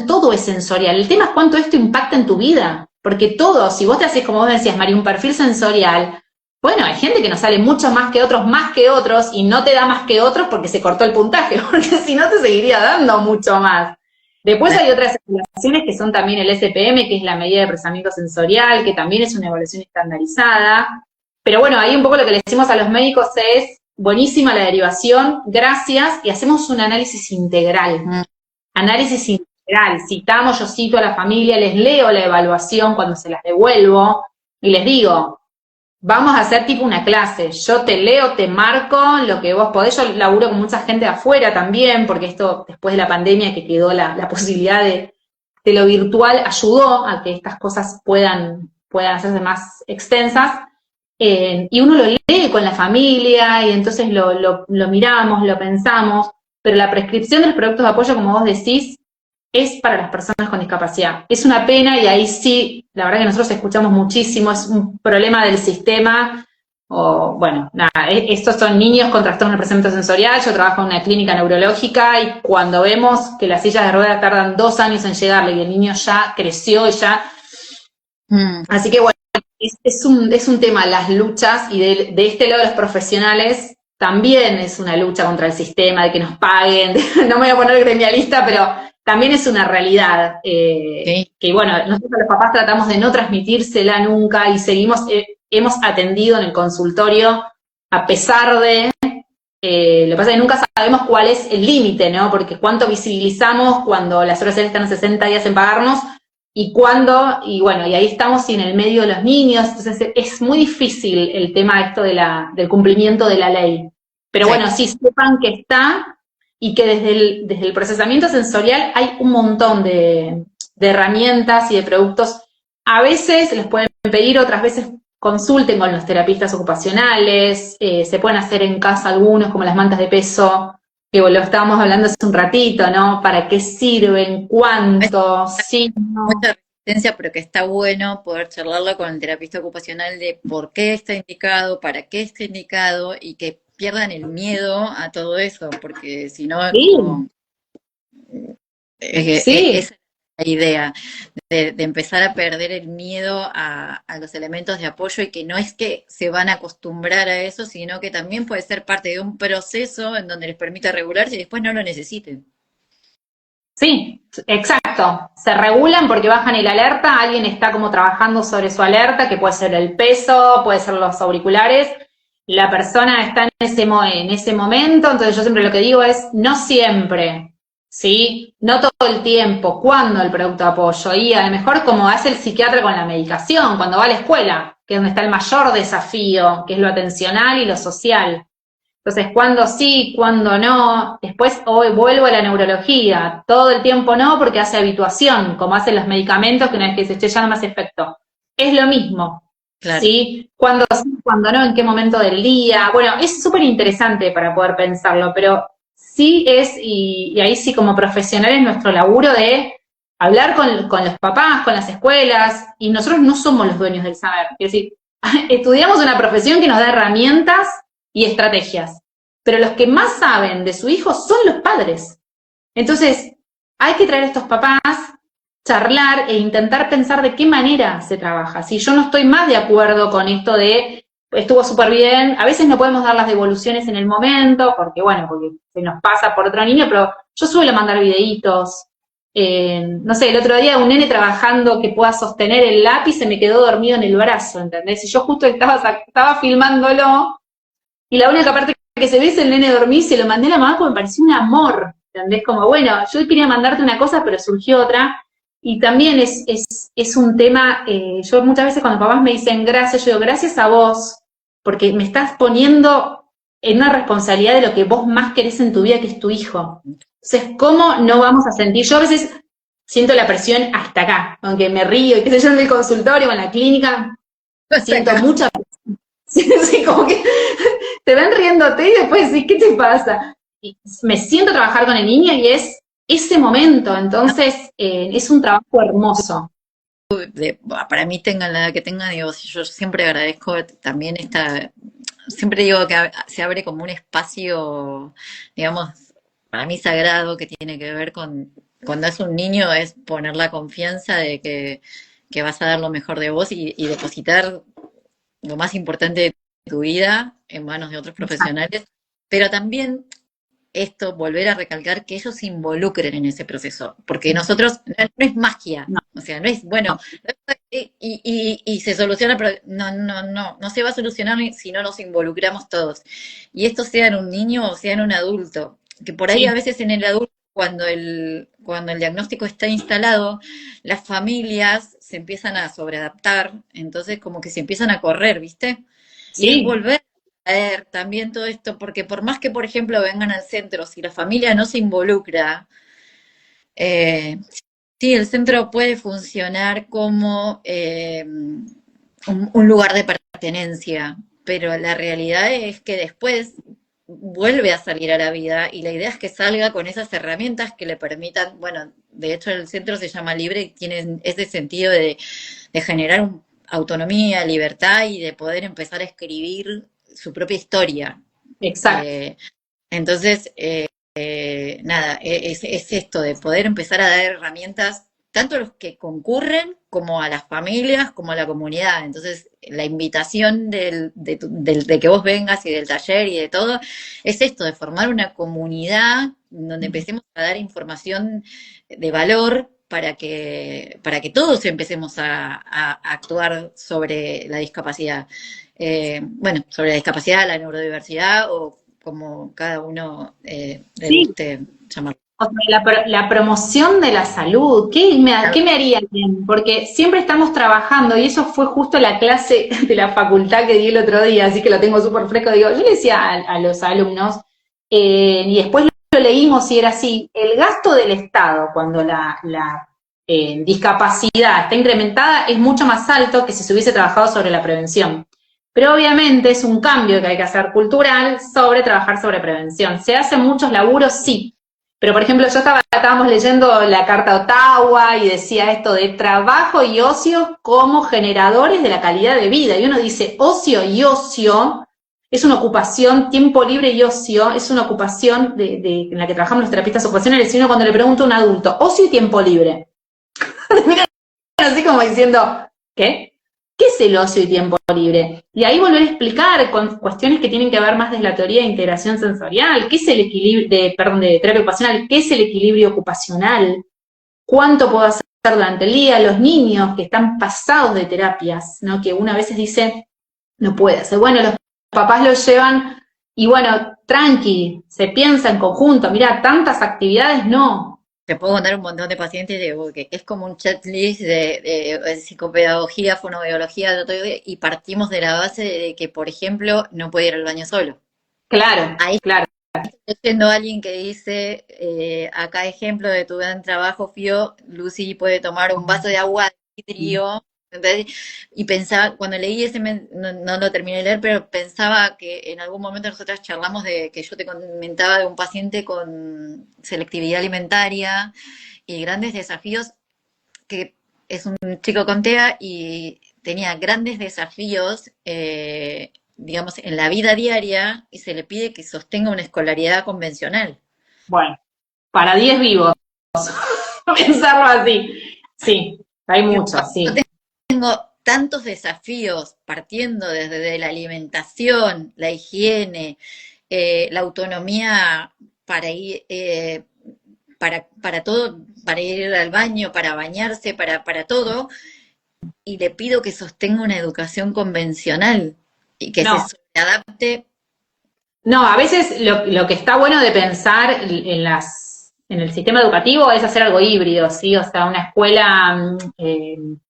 todo es sensorial. El tema es cuánto esto impacta en tu vida, porque todo, si vos te haces, como vos decías, María, un perfil sensorial, bueno, hay gente que nos sale mucho más que otros, y no te da más que otros porque se cortó el puntaje, porque si no te seguiría dando mucho más. Después hay otras evaluaciones que son también el SPM, que es la medida de procesamiento sensorial, que también es una evaluación estandarizada. Pero bueno, ahí un poco lo que le decimos a los médicos es, buenísima la derivación, gracias, y hacemos un análisis integral. Análisis integral, citamos, yo cito a la familia, les leo la evaluación cuando se las devuelvo, y les digo, vamos a hacer tipo una clase, yo te leo, te marco lo que vos podés, yo laburo con mucha gente de afuera también, porque esto después de la pandemia que quedó la posibilidad de lo virtual ayudó a que estas cosas puedan hacerse más extensas, y uno lo lee con la familia, y entonces lo miramos, lo pensamos, pero la prescripción de los productos de apoyo, como vos decís, es para las personas con discapacidad. Es una pena, y ahí sí, la verdad que nosotros escuchamos muchísimo, es un problema del sistema, o bueno, nada, estos son niños con trastorno de procesamiento sensorial, yo trabajo en una clínica neurológica, y cuando vemos que las sillas de ruedas tardan 2 años en llegarle, y el niño ya creció y ya... Así que bueno, es un tema, las luchas, y de este lado de los profesionales también es una lucha contra el sistema, de que nos paguen, no me voy a poner gremialista, pero también es una realidad, Sí. que bueno, nosotros los papás tratamos de no transmitírsela nunca, y seguimos, hemos atendido en el consultorio, a pesar de, lo que pasa es que nunca sabemos cuál es el límite, ¿no? Porque cuánto visibilizamos cuando las horas están a 60 días en pagarnos, y bueno, y ahí estamos en el medio de los niños, entonces es muy difícil el tema esto del cumplimiento de la ley. Pero Sí. bueno, sí, sepan que está, y que desde el procesamiento sensorial hay un montón de herramientas y de productos. A veces les pueden pedir, otras veces consulten con los terapistas ocupacionales, se pueden hacer en casa algunos, como las mantas de peso, que lo estábamos hablando hace un ratito, ¿no? ¿Para qué sirven? ¿Cuánto? Sí, no. Mucha resistencia, pero que está bueno poder charlarlo con el terapista ocupacional de por qué está indicado, para qué está indicado, y que pierdan el miedo a todo eso, porque si no es Sí, como, sí, esa es la idea, de empezar a perder el miedo a los elementos de apoyo, y que no es que se van a acostumbrar a eso, sino que también puede ser parte de un proceso en donde les permita regularse y después no lo necesiten. sí, exacto. Se regulan porque bajan el alerta, alguien está como trabajando sobre su alerta, que puede ser el peso, puede ser los auriculares, la persona está en ese momento, entonces yo siempre lo que digo es, no siempre, ¿sí? No todo el tiempo, ¿cuándo el producto de apoyo? Y a lo mejor como hace el psiquiatra con la medicación, cuando va a la escuela, que es donde está el mayor desafío, que es lo atencional y lo social. Entonces, ¿cuándo sí, cuándo no? Después hoy vuelvo a la neurología. Todo el tiempo no, porque hace habituación, como hacen los medicamentos, que una vez que se eche ya no me hace efecto. Es lo mismo, Claro. ¿sí? ¿Cuándo sí, cuándo no? ¿En qué momento del día? Bueno, es súper interesante para poder pensarlo, pero sí es, y ahí sí como profesionales, nuestro laburo de hablar con los papás, con las escuelas, y nosotros no somos los dueños del saber. Es decir, estudiamos una profesión que nos da herramientas y estrategias. Pero los que más saben de su hijo son los padres. Entonces, hay que traer a estos papás, charlar e intentar pensar de qué manera se trabaja. Si yo no estoy más de acuerdo con esto de estuvo súper bien, a veces no podemos dar las devoluciones en el momento, porque bueno, porque se nos pasa por otro niño, pero yo suelo mandar videitos. No sé, el otro día un nene trabajando que pueda sostener el lápiz se me quedó dormido en el brazo, ¿entendés? Y yo justo estaba filmándolo, y la única parte que se ve es el nene dormir, se lo mandé a la mamá porque me pareció un amor, ¿entendés? Como, bueno, yo quería mandarte una cosa, pero surgió otra. Y también es un tema, yo muchas veces cuando papás me dicen gracias, yo digo gracias a vos, porque me estás poniendo en una responsabilidad de lo que vos más querés en tu vida, que es tu hijo. Entonces, ¿cómo no vamos a sentir? Yo a veces siento la presión hasta acá, aunque me río y qué sé yo en el consultorio o en la clínica, Hasta siento acá. mucha presión. Sí, sí, como que te ven riéndote y después decís, ¿qué te pasa? Y me siento a trabajar con el niño y es ese momento, entonces es un trabajo hermoso. Para mí tengan la edad que tengan, digo, yo siempre agradezco también siempre digo que se abre como un espacio, digamos, para mí sagrado, que tiene que ver con, cuando es un niño, es poner la confianza de que vas a dar lo mejor de vos, y depositar lo más importante de tu vida en manos de otros profesionales, pero también esto, volver a recalcar que ellos se involucren en ese proceso, porque nosotros, no es magia, No, o sea, no es, bueno, no. y se soluciona, pero no se va a solucionar si no nos involucramos todos. Y esto sea en un niño o sea en un adulto, que por ahí a Sí, veces en el adulto, cuando el diagnóstico está instalado, las familias se empiezan a sobreadaptar, entonces como que se empiezan a correr, ¿viste? Y es sí, volver a traer también todo esto, porque por más que, por ejemplo, vengan al centro, si la familia no se involucra, eh, sí, el centro puede funcionar como un lugar de pertenencia, pero la realidad es que después vuelve a salir a la vida y la idea es que salga con esas herramientas que le permitan, bueno, de hecho el centro se llama libre y tiene ese sentido de generar autonomía, libertad y de poder empezar a escribir su propia historia. exacto. Eh, entonces, nada, es esto de poder empezar a dar herramientas tanto a los que concurren como a las familias, como a la comunidad. Entonces, la invitación de que vos vengas y del taller y de todo, es esto, de formar una comunidad donde empecemos a dar información de valor para que todos empecemos a actuar sobre la discapacidad. Bueno, sobre la discapacidad, la neurodiversidad o como cada uno le Sí, guste llamarlo. o sea, la promoción de la salud, qué me haría bien? Porque siempre estamos trabajando, y eso fue justo la clase de la facultad que di el otro día, así que lo tengo súper fresco. Digo, yo le decía a los alumnos, y después lo leímos y era así, el gasto del Estado cuando la discapacidad está incrementada es mucho más alto que si se hubiese trabajado sobre la prevención. Pero obviamente es un cambio que hay que hacer cultural sobre trabajar sobre prevención. ¿Se hacen muchos laburos? Sí. Pero, por ejemplo, estábamos leyendo la Carta Ottawa y decía esto de trabajo y ocio como generadores de la calidad de vida. Y uno dice, ocio y ocio es una ocupación, tiempo libre y ocio es una ocupación en la que trabajamos los terapistas ocupacionales. Y uno cuando le pregunta a un adulto, ocio y tiempo libre, miran así como diciendo, ¿qué? ¿Qué es el ocio y tiempo libre? Y ahí volver a explicar con cuestiones que tienen que ver más desde la teoría de integración sensorial, qué es el equilibrio, de terapia ocupacional, qué es el equilibrio ocupacional, cuánto puedo hacer durante el día, los niños que están pasados de terapias, ¿no? Que una a veces dice, no puede hacer. Bueno, los papás lo llevan y bueno, tranqui, se piensa en conjunto, mira, tantas actividades no. Te puedo contar un montón de pacientes que es como un checklist de psicopedagogía, fonoaudiología, y partimos de la base de que, por ejemplo, no puede ir al baño solo. Claro, Ahí claro. estoy siendo alguien que dice, acá ejemplo de tu gran trabajo, Fío, Lucy puede tomar un vaso de agua de vidrio. Entonces, y pensaba, cuando leí no lo terminé de leer, pero pensaba que en algún momento nosotras charlamos de que yo te comentaba de un paciente con selectividad alimentaria y grandes desafíos, que es un chico con TEA y tenía grandes desafíos, digamos, en la vida diaria y se le pide que sostenga una escolaridad convencional. Bueno, para 10 vivos, pensarlo así. Sí, hay Yo muchos, sí. tengo tantos desafíos partiendo desde la alimentación, la higiene, la autonomía para ir, para todo, para ir al baño, para bañarse, para todo, y le pido que sostenga una educación convencional y que No, se adapte. no, a veces lo que está bueno de pensar en el sistema educativo es hacer algo híbrido, ¿sí? O sea, una escuela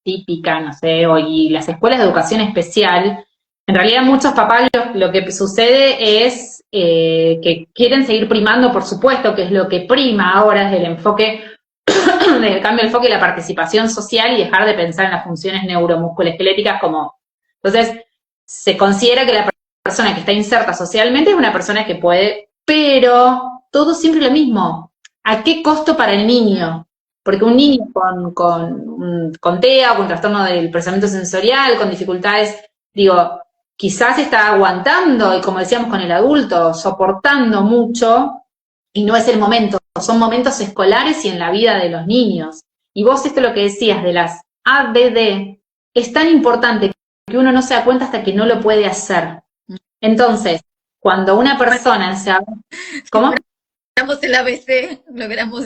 típica, no sé, y las escuelas de educación especial, en realidad muchos papás lo que sucede es que quieren seguir primando, por supuesto, que es lo que prima ahora es el enfoque, el cambio de enfoque y la participación social y dejar de pensar en las funciones neuromusculoesqueléticas como... Entonces, se considera que la persona que está inserta socialmente es una persona que puede, pero todo siempre lo mismo. ¿A qué costo para el niño? Porque un niño con TEA, con trastorno del procesamiento sensorial, con dificultades, digo, quizás está aguantando, y como decíamos con el adulto, soportando mucho, y no es el momento, son momentos escolares y en la vida de los niños. Y vos esto lo que decías de las ABD, es tan importante que uno no se da cuenta hasta que no lo puede hacer. Entonces, cuando una persona se... ¿Cómo? Logramos el ABC, logramos.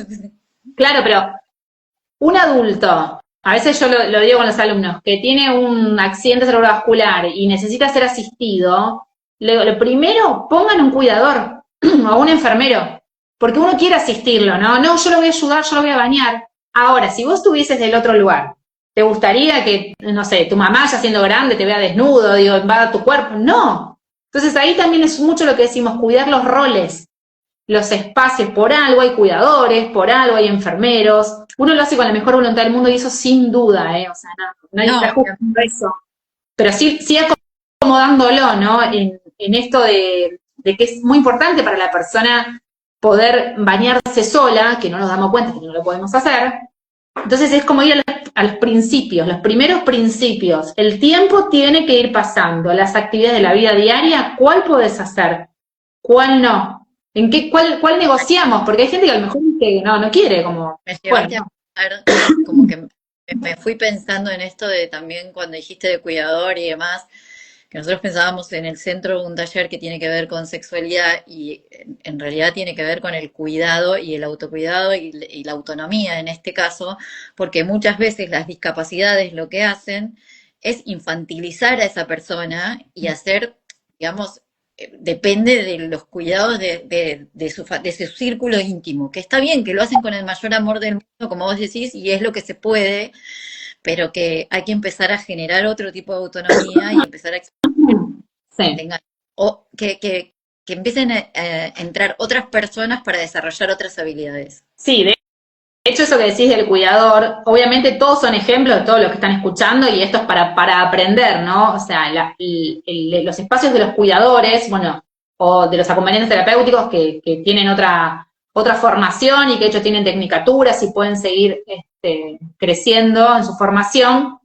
Claro, pero un adulto a veces yo lo digo con los alumnos, que tiene un accidente cerebrovascular y necesita ser asistido, lo primero, pongan un cuidador o un enfermero, porque uno quiere asistirlo, ¿no? No, yo lo voy a ayudar, yo lo voy a bañar. Ahora, si vos estuvieses del otro lugar, ¿te gustaría que, no sé, tu mamá ya siendo grande te vea desnudo, digo, invada tu cuerpo? No. Entonces ahí también es mucho lo que decimos, cuidar los roles, los espacios, por algo hay cuidadores, por algo hay enfermeros, uno lo hace con la mejor voluntad del mundo y eso sin duda, o sea, no hay que estar juzgando eso, pero sí acomodándolo, ¿no? En esto de que es muy importante para la persona poder bañarse sola, que no nos damos cuenta que no lo podemos hacer, entonces es como ir a los principios, los primeros principios, el tiempo tiene que ir pasando, las actividades de la vida diaria, ¿cuál podés hacer? ¿Cuál no? ¿Cuál negociamos? Porque hay gente que a lo mejor dice, no quiere, como, Me bueno, llevaste a pensar, como que me fui pensando en esto de también cuando dijiste de cuidador y demás, que nosotros pensábamos en el centro de un taller que tiene que ver con sexualidad y en realidad tiene que ver con el cuidado y el autocuidado y la autonomía en este caso, porque muchas veces las discapacidades lo que hacen es infantilizar a esa persona y hacer, digamos, depende de los cuidados de su círculo íntimo, que está bien, que lo hacen con el mayor amor del mundo, como vos decís, y es lo que se puede, pero que hay que empezar a generar otro tipo de autonomía y empezar a que sí. tengan, o que empiecen a entrar otras personas para desarrollar otras habilidades. Sí, de hecho eso que decís del cuidador, obviamente todos son ejemplos de todos los que están escuchando y esto es para aprender, ¿no? O sea, los espacios de los cuidadores, bueno, o de los acompañantes terapéuticos que tienen otra formación y que de hecho tienen tecnicaturas y pueden seguir creciendo en su formación.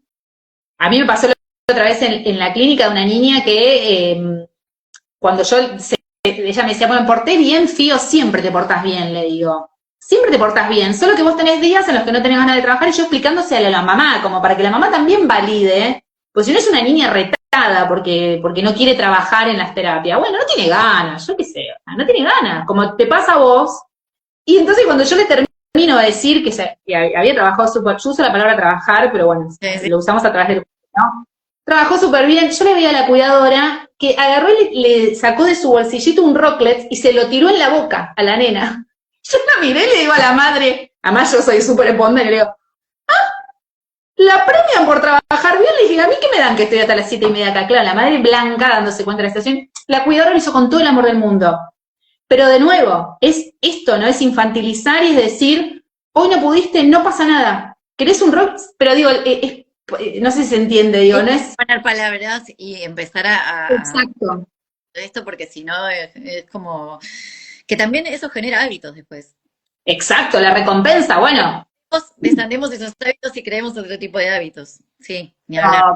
A mí me pasó la otra vez en la clínica de una niña que cuando ella me decía, bueno, me porté bien, Fío, siempre te portás bien, le digo. Siempre te portás bien, solo que vos tenés días en los que no tenés ganas de trabajar y yo explicándose a la mamá, como para que la mamá también valide, pues si no es una niña retada porque no quiere trabajar en las terapias, bueno, no tiene ganas, yo qué sé, no tiene ganas, como te pasa a vos. Y entonces cuando yo le termino de decir que había trabajado súper, yo uso la palabra trabajar, pero bueno, Sí, sí. lo usamos a través del, ¿no? Trabajó súper bien, yo le veía a la cuidadora que agarró y le sacó de su bolsillito un rocklet y se lo tiró en la boca a la nena. Yo la miré y le digo a la madre, además yo soy súper espontánea, le digo, la premian por trabajar bien, le dije, ¿a mí qué me dan que estoy hasta las 7:30 acá? Claro, la madre blanca dándose cuenta de la situación, la cuidadora lo hizo con todo el amor del mundo. Pero de nuevo, es esto, ¿no? Es infantilizar y es decir, hoy no pudiste, no pasa nada. ¿Querés un rock? Pero digo, no sé si se entiende, digo, Sí, no es... poner palabras y empezar a Exacto. esto, porque si no es como que también eso genera hábitos después. Exacto, la recompensa, bueno. Desandemos esos hábitos y creemos otro tipo de hábitos. Sí, ni hablar. No,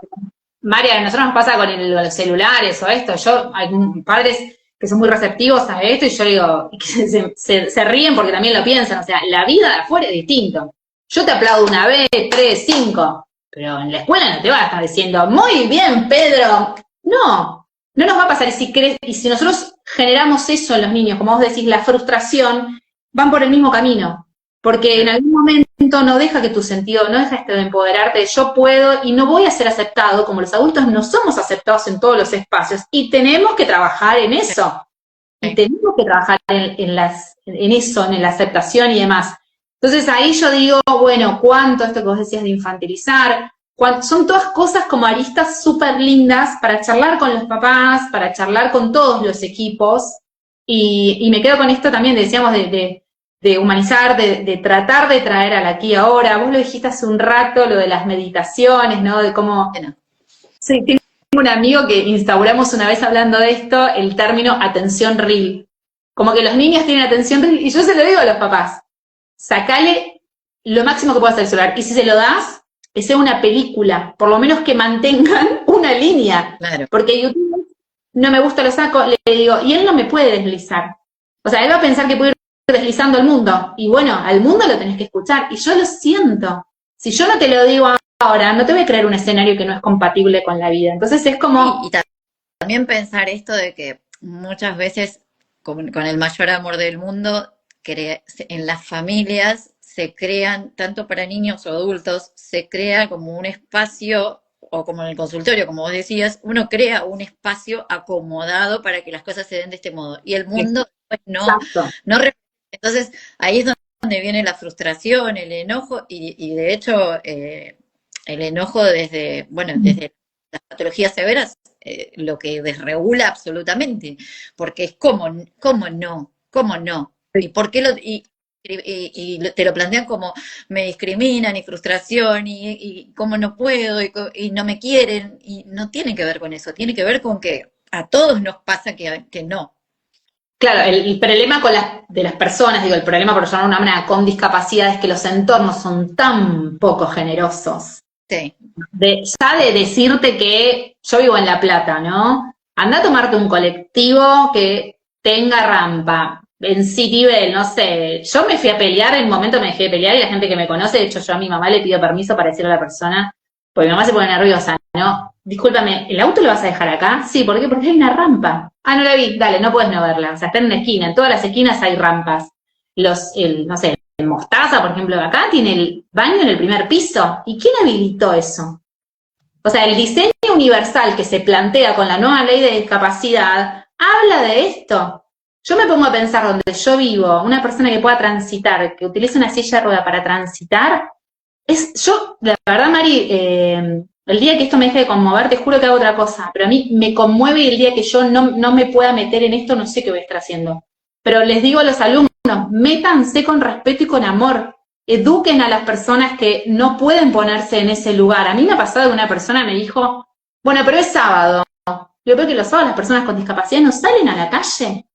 María, a nosotros nos pasa con los celulares o esto. Hay padres que son muy receptivos a esto y yo digo, que se ríen porque también lo piensan. O sea, la vida de afuera es distinto. Yo te aplaudo una vez, tres, cinco, pero en la escuela no te va a estar diciendo, muy bien, Pedro. No nos va a pasar. Y si nosotros generamos eso en los niños, como vos decís, la frustración, van por el mismo camino. Porque en algún momento no deja que tu sentido, no deja de empoderarte, yo puedo y no voy a ser aceptado, como los adultos no somos aceptados en todos los espacios, y tenemos que trabajar en eso, y tenemos que trabajar en eso, en la aceptación y demás. Entonces ahí yo digo, bueno, cuánto esto que vos decías de infantilizar, son todas cosas como aristas súper lindas para charlar con los papás, para charlar con todos los equipos, y me quedo con esto también, decíamos, de humanizar, de tratar de traer al aquí y ahora. Vos lo dijiste hace un rato, lo de las meditaciones, ¿no? De cómo... Bueno, Sí, tengo un amigo que instauramos una vez hablando de esto, el término atención real. Como que los niños tienen atención real, y yo se lo digo a los papás, sacale lo máximo que puedas al celular, y si se lo das, que sea una película, por lo menos que mantengan una línea, claro. porque YouTube no me gusta, lo saco, le digo, y él no me puede deslizar. O sea, él va a pensar que puede ir deslizando al mundo. Y bueno, al mundo lo tenés que escuchar. Y yo lo siento. Si yo no te lo digo ahora, no te voy a crear un escenario que no es compatible con la vida. Entonces es como... Y también pensar esto de que muchas veces, con el mayor amor del mundo, en las familias se crean, tanto para niños o adultos, se crea como un espacio, o como en el consultorio, como vos decías, uno crea un espacio acomodado para que las cosas se den de este modo. Y el mundo después Exacto. no. Entonces, ahí es donde viene la frustración, el enojo, y de hecho, el enojo desde las patologías severas, lo que desregula absolutamente, porque es cómo no, y por qué te lo plantean como me discriminan y frustración y cómo no puedo y no me quieren, y no tiene que ver con eso, tiene que ver con que a todos nos pasa que no. Claro, el problema de las personas, digo, el problema por llamar de una manera con discapacidad es que los entornos son tan poco generosos. Sí. Ya de decirte que yo vivo en La Plata, ¿no? Anda a tomarte un colectivo que tenga rampa, en Citibel, no sé. Yo me fui a pelear, en un momento me dejé de pelear y la gente que me conoce, de hecho yo a mi mamá le pido permiso para decirle a la persona, porque mi mamá se pone nerviosa, ¿no? Discúlpame, ¿el auto lo vas a dejar acá? Sí, ¿por qué? Porque hay una rampa. Ah, no la vi, dale, no puedes no verla. O sea, está en una esquina, en todas las esquinas hay rampas. No sé, el Mostaza, por ejemplo, acá tiene el baño en el primer piso. ¿Y quién habilitó eso? O sea, el diseño universal que se plantea con la nueva ley de discapacidad habla de esto. Yo me pongo a pensar donde yo vivo, una persona que pueda transitar, que utilice una silla de rueda para transitar, la verdad, Mari, el día que esto me deje de conmover, te juro que hago otra cosa, pero a mí me conmueve y el día que yo no me pueda meter en esto, no sé qué voy a estar haciendo. Pero les digo a los alumnos, métanse con respeto y con amor, eduquen a las personas que no pueden ponerse en ese lugar. A mí me ha pasado que una persona me dijo, bueno, pero es sábado. Yo creo que los sábados las personas con discapacidad no salen a la calle.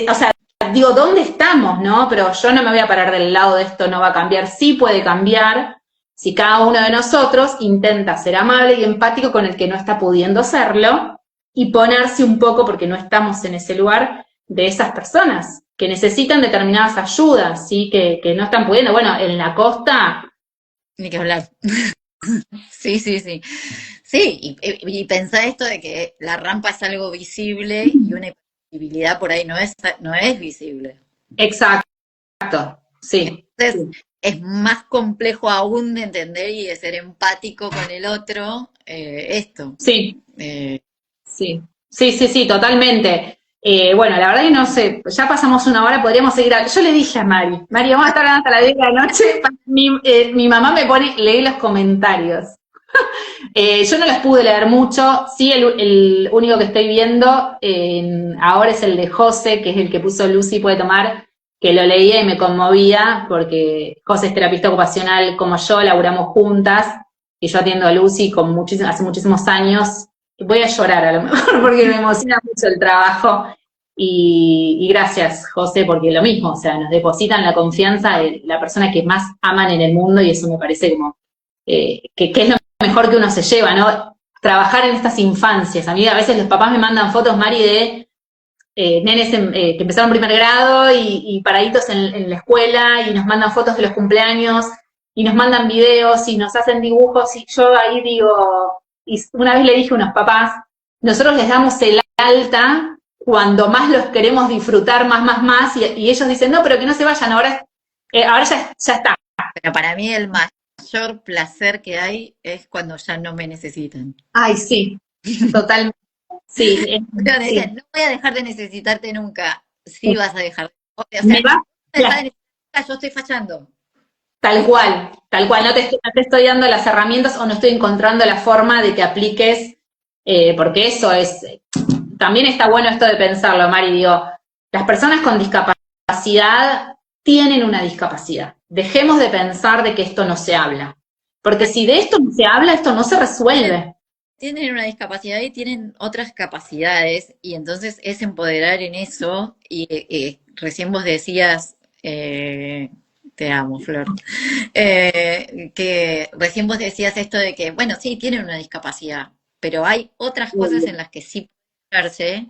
O sea, digo, ¿dónde estamos, no? Pero yo no me voy a parar del lado de esto, no va a cambiar. Sí puede cambiar si cada uno de nosotros intenta ser amable y empático con el que no está pudiendo serlo y ponerse un poco, porque no estamos en ese lugar, de esas personas que necesitan determinadas ayudas, ¿sí? Que no están pudiendo. Bueno, en la costa... Ni que hablar. Sí, sí, sí. Sí, y pensá esto de que la rampa es algo visible y una invisibilidad por ahí no es visible. Exacto, sí. Entonces, es más complejo aún de entender y de ser empático con el otro, esto. Sí, Eh, sí, sí, sí, sí, totalmente. Bueno, la verdad que no sé, ya pasamos una hora, podríamos seguir. Yo le dije a Mari, vamos a estar hablando hasta las 10 de la noche. Mi mamá me pone, leí los comentarios. Yo no los pude leer mucho, sí, el único que estoy viendo ahora es el de José, que es el que puso Lucy puede tomar, que lo leía y me conmovía, porque José es terapista ocupacional como yo, laburamos juntas, y yo atiendo a Lucy hace muchísimos años. Voy a llorar a lo mejor porque me emociona mucho el trabajo. Y gracias, José, porque lo mismo, o sea, nos depositan la confianza de la persona que más aman en el mundo y eso me parece como que es lo mejor que uno se lleva, ¿no? Trabajar en estas infancias. A mí a veces los papás me mandan fotos, Mari, de nenes que empezaron primer grado y paraditos en la escuela y nos mandan fotos de los cumpleaños y nos mandan videos y nos hacen dibujos y yo ahí digo, y una vez le dije a unos papás, nosotros les damos el alta cuando más los queremos disfrutar más y ellos dicen, no, pero que no se vayan, ahora ya está. pero para mí el mayor placer que hay es cuando ya no me necesitan. Ay, sí, totalmente. Sí, Cuando sí. decían, no voy a dejar de necesitarte nunca. Sí vas a dejar. O sea, Me va no vas a dejar de necesitar, yo estoy fallando. tal cual, no te estoy dando las herramientas o no estoy encontrando la forma de que apliques, porque eso también está bueno esto de pensarlo, Mari, digo, las personas con discapacidad tienen una discapacidad. Dejemos de pensar de que esto no se habla, porque si de esto no se habla, esto no se resuelve. Tienen una discapacidad y tienen otras capacidades, y entonces es empoderar en eso. Y recién vos decías, te amo, Flor, que recién vos decías esto de que, bueno, sí, tienen una discapacidad, pero hay otras cosas en las que sí pueden darse,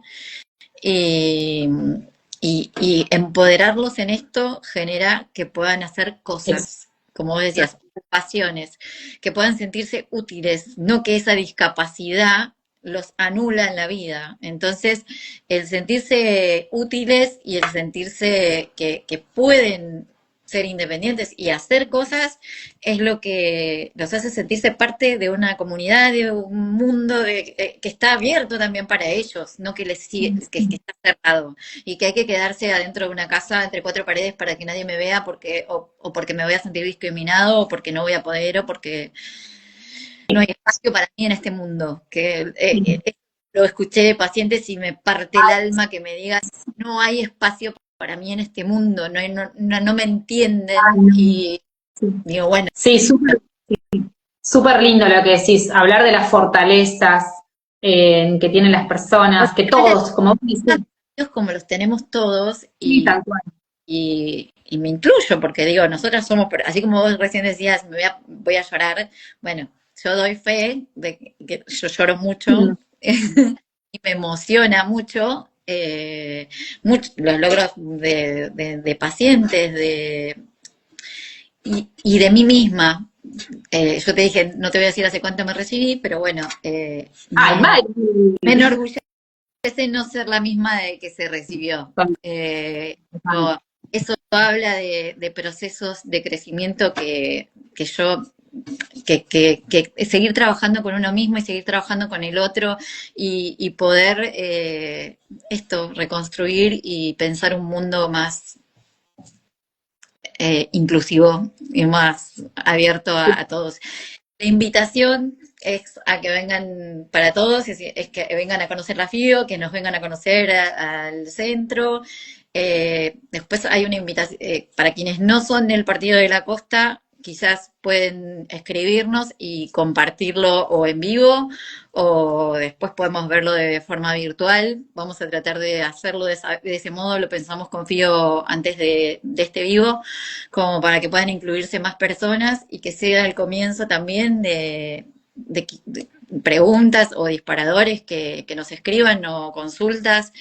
y, y empoderarlos en esto genera que puedan hacer cosas, como vos decías, pasiones, que puedan sentirse útiles, no que esa discapacidad los anula en la vida. Entonces, el sentirse útiles y el sentirse que pueden ser independientes y hacer cosas es lo que los hace sentirse parte de una comunidad, de un mundo que está abierto también para ellos, no que les sigue, que está cerrado y que hay que quedarse adentro de una casa entre cuatro paredes para que nadie me vea o porque me voy a sentir discriminado o porque no voy a poder o porque no hay espacio para mí en este mundo. Lo escuché de pacientes y me parte el alma que me digan, no hay espacio para mí en este mundo, no me entienden y digo, bueno. Sí, súper lindo lo que decís, hablar de las fortalezas que tienen las personas, que todos, como vos decís, como los tenemos todos sí, tal cual. Y me incluyo, porque digo, nosotras somos, así como vos recién decías, voy a llorar, bueno, yo doy fe de que yo lloro mucho y me emociona mucho, los logros de pacientes y de mí misma. Yo te dije, no te voy a decir hace cuánto me recibí, pero bueno, me enorgullece no ser la misma de que se recibió. Eso habla de procesos de crecimiento que seguir trabajando con uno mismo y seguir trabajando con el otro y poder reconstruir y pensar un mundo más inclusivo y más abierto a todos. La invitación es a que vengan para todos, es que vengan a conocer la FIO, que nos vengan a conocer al centro. Después hay una invitación, para quienes no son del Partido de la Costa, quizás pueden escribirnos y compartirlo o en vivo o después podemos verlo de forma virtual. Vamos a tratar de hacerlo de ese modo, lo pensamos con FIO antes de este vivo, como para que puedan incluirse más personas y que sea el comienzo también de preguntas o disparadores que nos escriban o consultas.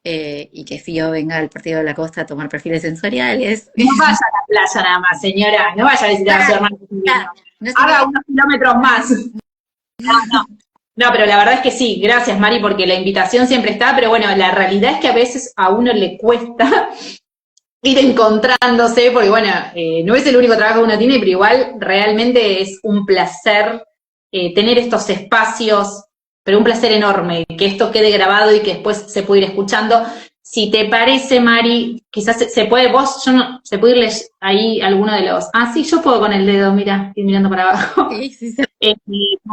Y que FIO venga al Partido de la Costa a tomar perfiles sensoriales. No vaya a la playa nada más, señora, no vaya a visitar a su hermano. Haga unos kilómetros más. No, pero la verdad es que sí, gracias Mari, porque la invitación siempre está, pero bueno, la realidad es que a veces a uno le cuesta ir encontrándose, porque bueno, no es el único trabajo que uno tiene, pero igual realmente es un placer tener estos espacios, pero un placer enorme, que esto quede grabado y que después se pueda ir escuchando. Si te parece, Mari, quizás se puede, se puede irle ahí alguno de los... sí, yo puedo con el dedo, mira, estoy mirando para abajo. Sí.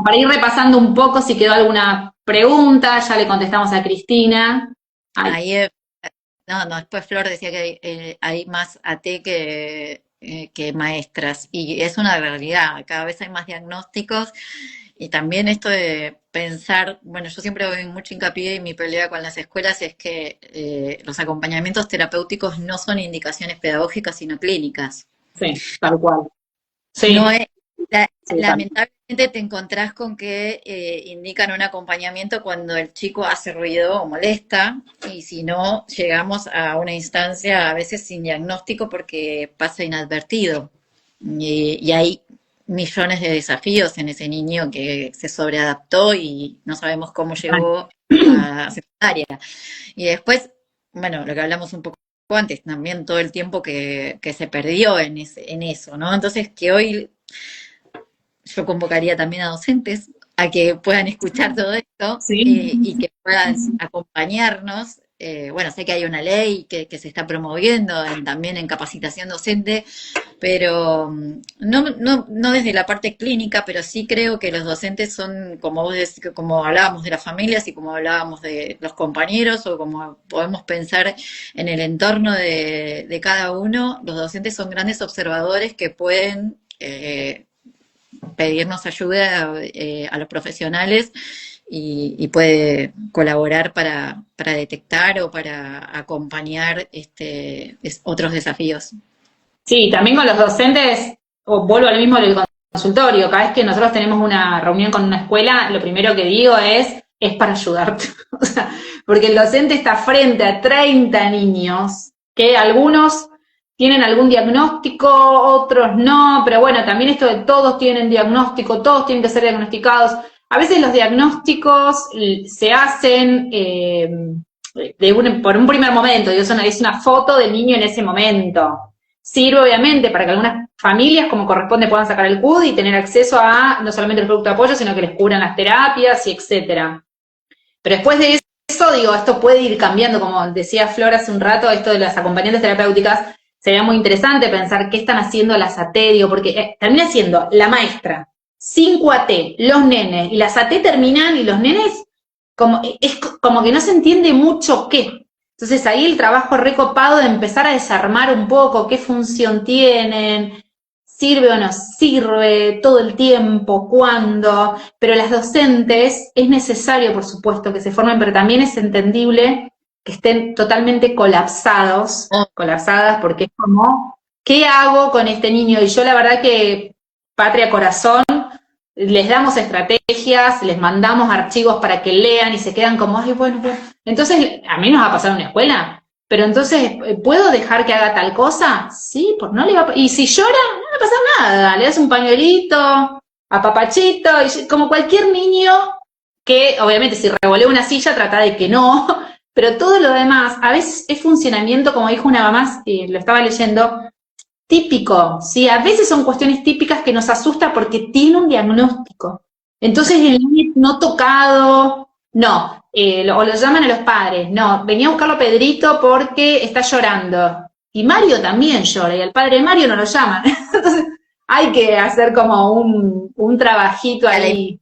Para ir repasando un poco, si quedó alguna pregunta, ya le contestamos a Cristina. Después Flor decía que hay más AT que maestras, y es una realidad, cada vez hay más diagnósticos. Y también esto de pensar, bueno, yo siempre doy mucho hincapié y mi pelea con las escuelas es que los acompañamientos terapéuticos no son indicaciones pedagógicas, sino clínicas. Sí, tal cual. Sí. Lamentablemente te encontrás con que indican un acompañamiento cuando el chico hace ruido o molesta, y si no, llegamos a una instancia a veces sin diagnóstico porque pasa inadvertido. Y hay millones de desafíos en ese niño que se sobreadaptó y no sabemos cómo llegó a secundaria. Y después, bueno, lo que hablamos un poco antes, también todo el tiempo que se perdió en eso, ¿no? Entonces, que hoy yo convocaría también a docentes a que puedan escuchar todo esto y que puedan acompañarnos. Bueno, sé que hay una ley que se está promoviendo también en capacitación docente, pero no desde la parte clínica, pero sí creo que los docentes son, como vos decís, como hablábamos de las familias y como hablábamos de los compañeros, o como podemos pensar en el entorno de cada uno, los docentes son grandes observadores que pueden pedirnos ayuda a los profesionales y puede colaborar para detectar o para acompañar otros desafíos. Sí, también con los docentes, vuelvo al mismo del consultorio, cada vez que nosotros tenemos una reunión con una escuela, lo primero que digo es para ayudarte. O sea, porque el docente está frente a 30 niños, que algunos tienen algún diagnóstico, otros no, pero bueno, también esto de todos tienen diagnóstico, todos tienen que ser diagnosticados. A veces los diagnósticos se hacen por un primer momento, es una foto del niño en ese momento. sirve obviamente para que algunas familias, como corresponde, puedan sacar el CUD y tener acceso a no solamente el producto de apoyo, sino que les cubran las terapias y etcétera. Pero después de eso, digo, esto puede ir cambiando, como decía Flor hace un rato, esto de las acompañantes terapéuticas, sería muy interesante pensar qué están haciendo las AT, digo, porque termina siendo la maestra, 5 AT, los nenes, y las AT terminan y los nenes, es como que no se entiende mucho qué. Entonces ahí el trabajo recopado de empezar a desarmar un poco qué función tienen, sirve o no sirve, todo el tiempo, cuándo, pero las docentes es necesario, por supuesto, que se formen, pero también es entendible que estén totalmente colapsadas, porque es como, ¿qué hago con este niño? Y yo la verdad que, Patria Corazón, les damos estrategias, les mandamos archivos para que lean y se quedan como, ay, bueno. Entonces, a mí nos va a pasar en una escuela, pero entonces, ¿puedo dejar que haga tal cosa? Sí, pues no le va a... Y si llora, no le pasa nada, le das un pañuelito, a papachito, y como cualquier niño que, obviamente, si revolea una silla, trata de que no, pero todo lo demás, a veces es funcionamiento, como dijo una mamá, lo estaba leyendo, típico, ¿sí? A veces son cuestiones típicas que nos asusta porque tiene un diagnóstico. Entonces el niño no tocado, no, o lo llaman a los padres, no, venía a buscarlo Pedrito porque está llorando. Y Mario también llora, y al padre de Mario no lo llaman. Entonces hay que hacer como un trabajito ahí.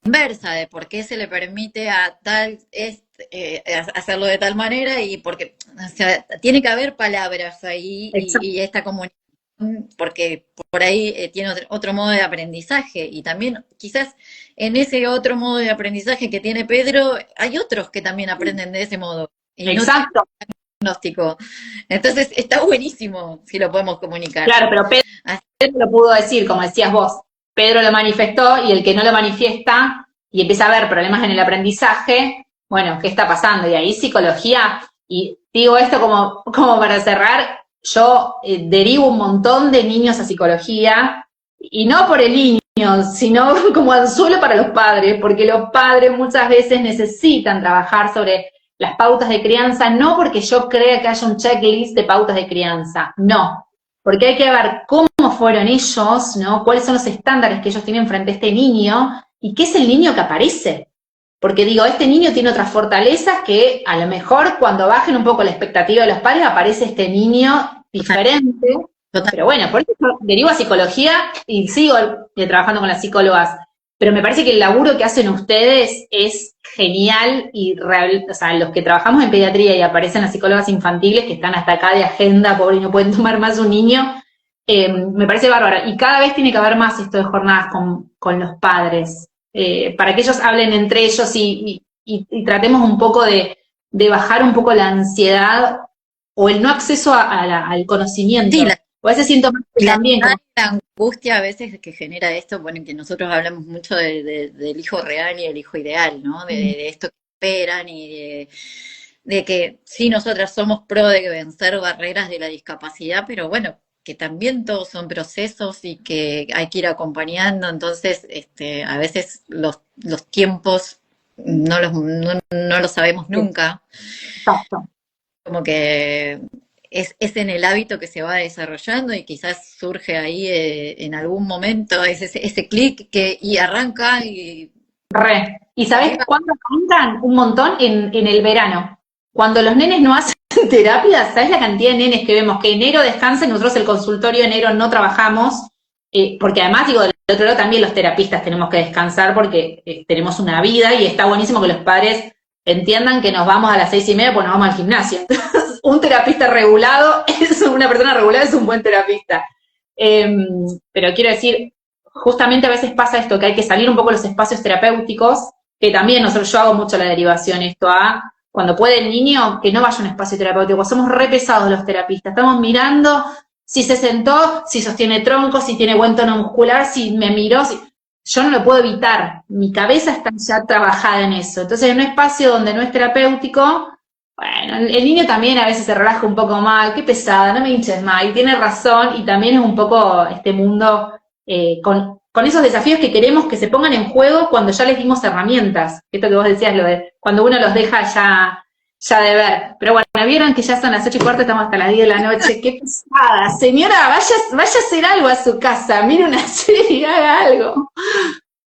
Inversa de por qué se le permite a tal hacerlo de tal manera y porque, o sea, tiene que haber palabras ahí y esta comunicación, porque por ahí tiene otro modo de aprendizaje y también quizás en ese otro modo de aprendizaje que tiene Pedro hay otros que también aprenden de ese modo. Y exacto. No diagnóstico. Entonces está buenísimo si lo podemos comunicar. Claro, pero Pedro lo pudo decir, como decías vos. Pedro lo manifestó y el que no lo manifiesta y empieza a haber problemas en el aprendizaje, bueno, ¿qué está pasando? Y ahí psicología, y digo esto como para cerrar, yo derivo un montón de niños a psicología, y no por el niño, sino como anzuelo para los padres, porque los padres muchas veces necesitan trabajar sobre las pautas de crianza, no porque yo crea que haya un checklist de pautas de crianza, no, porque hay que ver cómo fueron ellos, ¿no? Cuáles son los estándares que ellos tienen frente a este niño y qué es el niño que aparece. Porque digo, este niño tiene otras fortalezas que a lo mejor cuando bajen un poco la expectativa de los padres aparece este niño diferente. Pero bueno, por eso derivo a psicología y sigo trabajando con las psicólogas. Pero me parece que el laburo que hacen ustedes es genial y real, o sea, los que trabajamos en pediatría y aparecen las psicólogas infantiles que están hasta acá de agenda, pobre, y no pueden tomar más un niño, me parece bárbaro. Y cada vez tiene que haber más esto de jornadas con los padres, para que ellos hablen entre ellos y tratemos un poco de bajar un poco la ansiedad o el no acceso al conocimiento. Sí, o a ese síntoma también. La angustia a veces que genera esto, bueno, que nosotros hablamos mucho del hijo real y el hijo ideal, ¿no? De esto que esperan y de que sí, nosotras somos pro de vencer barreras de la discapacidad, pero bueno, que también todos son procesos y que hay que ir acompañando, entonces a veces los tiempos no los sabemos nunca. Exacto. Como que es en el hábito que se va desarrollando y quizás surge ahí en algún momento ese clic y arranca y... ¿Y sabés cuándo arrancan? Un montón en el verano. Cuando los nenes no hacen terapia, ¿sabés la cantidad de nenes que vemos? Que enero descansan, nosotros el consultorio enero no trabajamos, porque además, digo, del otro lado también los terapistas tenemos que descansar porque tenemos una vida y está buenísimo que los padres entiendan que nos vamos a las 6:30 pues nos vamos al gimnasio. Entonces, un terapista regulado, una persona regulada es un buen terapista. Pero quiero decir, justamente a veces pasa esto, que hay que salir un poco de los espacios terapéuticos, que también yo hago mucho la derivación esto a, cuando puede el niño, que no vaya a un espacio terapéutico, somos re pesados los terapistas, estamos mirando si se sentó, si sostiene tronco, si tiene buen tono muscular, si me miró, yo no lo puedo evitar, mi cabeza está ya trabajada en eso, entonces en un espacio donde no es terapéutico, bueno, el niño también a veces se relaja un poco más, qué pesada, no me hinches más, y tiene razón, y también es un poco este mundo con esos desafíos que queremos que se pongan en juego cuando ya les dimos herramientas. Esto que vos decías, lo de cuando uno los deja ya ya de ver. Pero bueno, vieron que ya son las 8:15, estamos hasta las 10 de la noche. ¡Qué pesada! Señora, vaya a hacer algo a su casa, mire una serie, haga algo.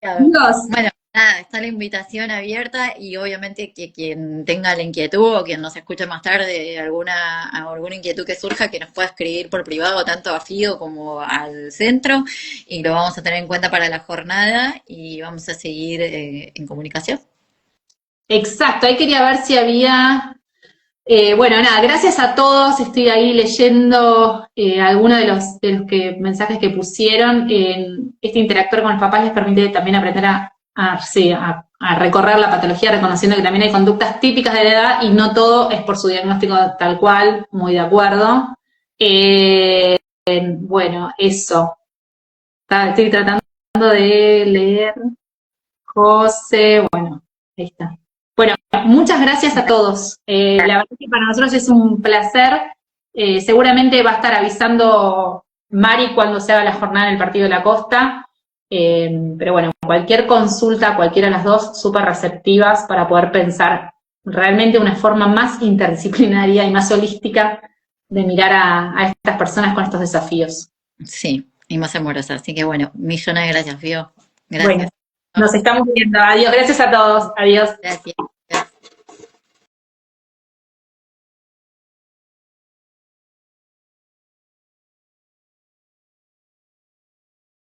Dios. Bueno, nada, está la invitación abierta y obviamente que quien tenga la inquietud o quien nos escuche más tarde, alguna inquietud que surja, que nos pueda escribir por privado tanto a FIO como al centro y lo vamos a tener en cuenta para la jornada y vamos a seguir en comunicación. Exacto, ahí quería ver si había... bueno, nada, gracias a todos, estoy ahí leyendo algunos de los mensajes que pusieron. Este interactuar con los papás les permite también aprender a recorrer la patología, reconociendo que también hay conductas típicas de la edad y no todo es por su diagnóstico tal cual, muy de acuerdo. Bueno, eso. Estoy tratando de leer. José, bueno, ahí está. Bueno, muchas gracias a todos. La verdad que para nosotros es un placer. Seguramente va a estar avisando Mari cuando se haga la jornada en el Partido de la Costa. Pero bueno, cualquier consulta, cualquiera de las dos, súper receptivas para poder pensar realmente una forma más interdisciplinaria y más holística de mirar a estas personas con estos desafíos. Sí, y más amorosa. Así que bueno, millones de gracias, Fío. Bueno, Gracias. nos estamos viendo. Adiós. Gracias a todos. Adiós. Gracias.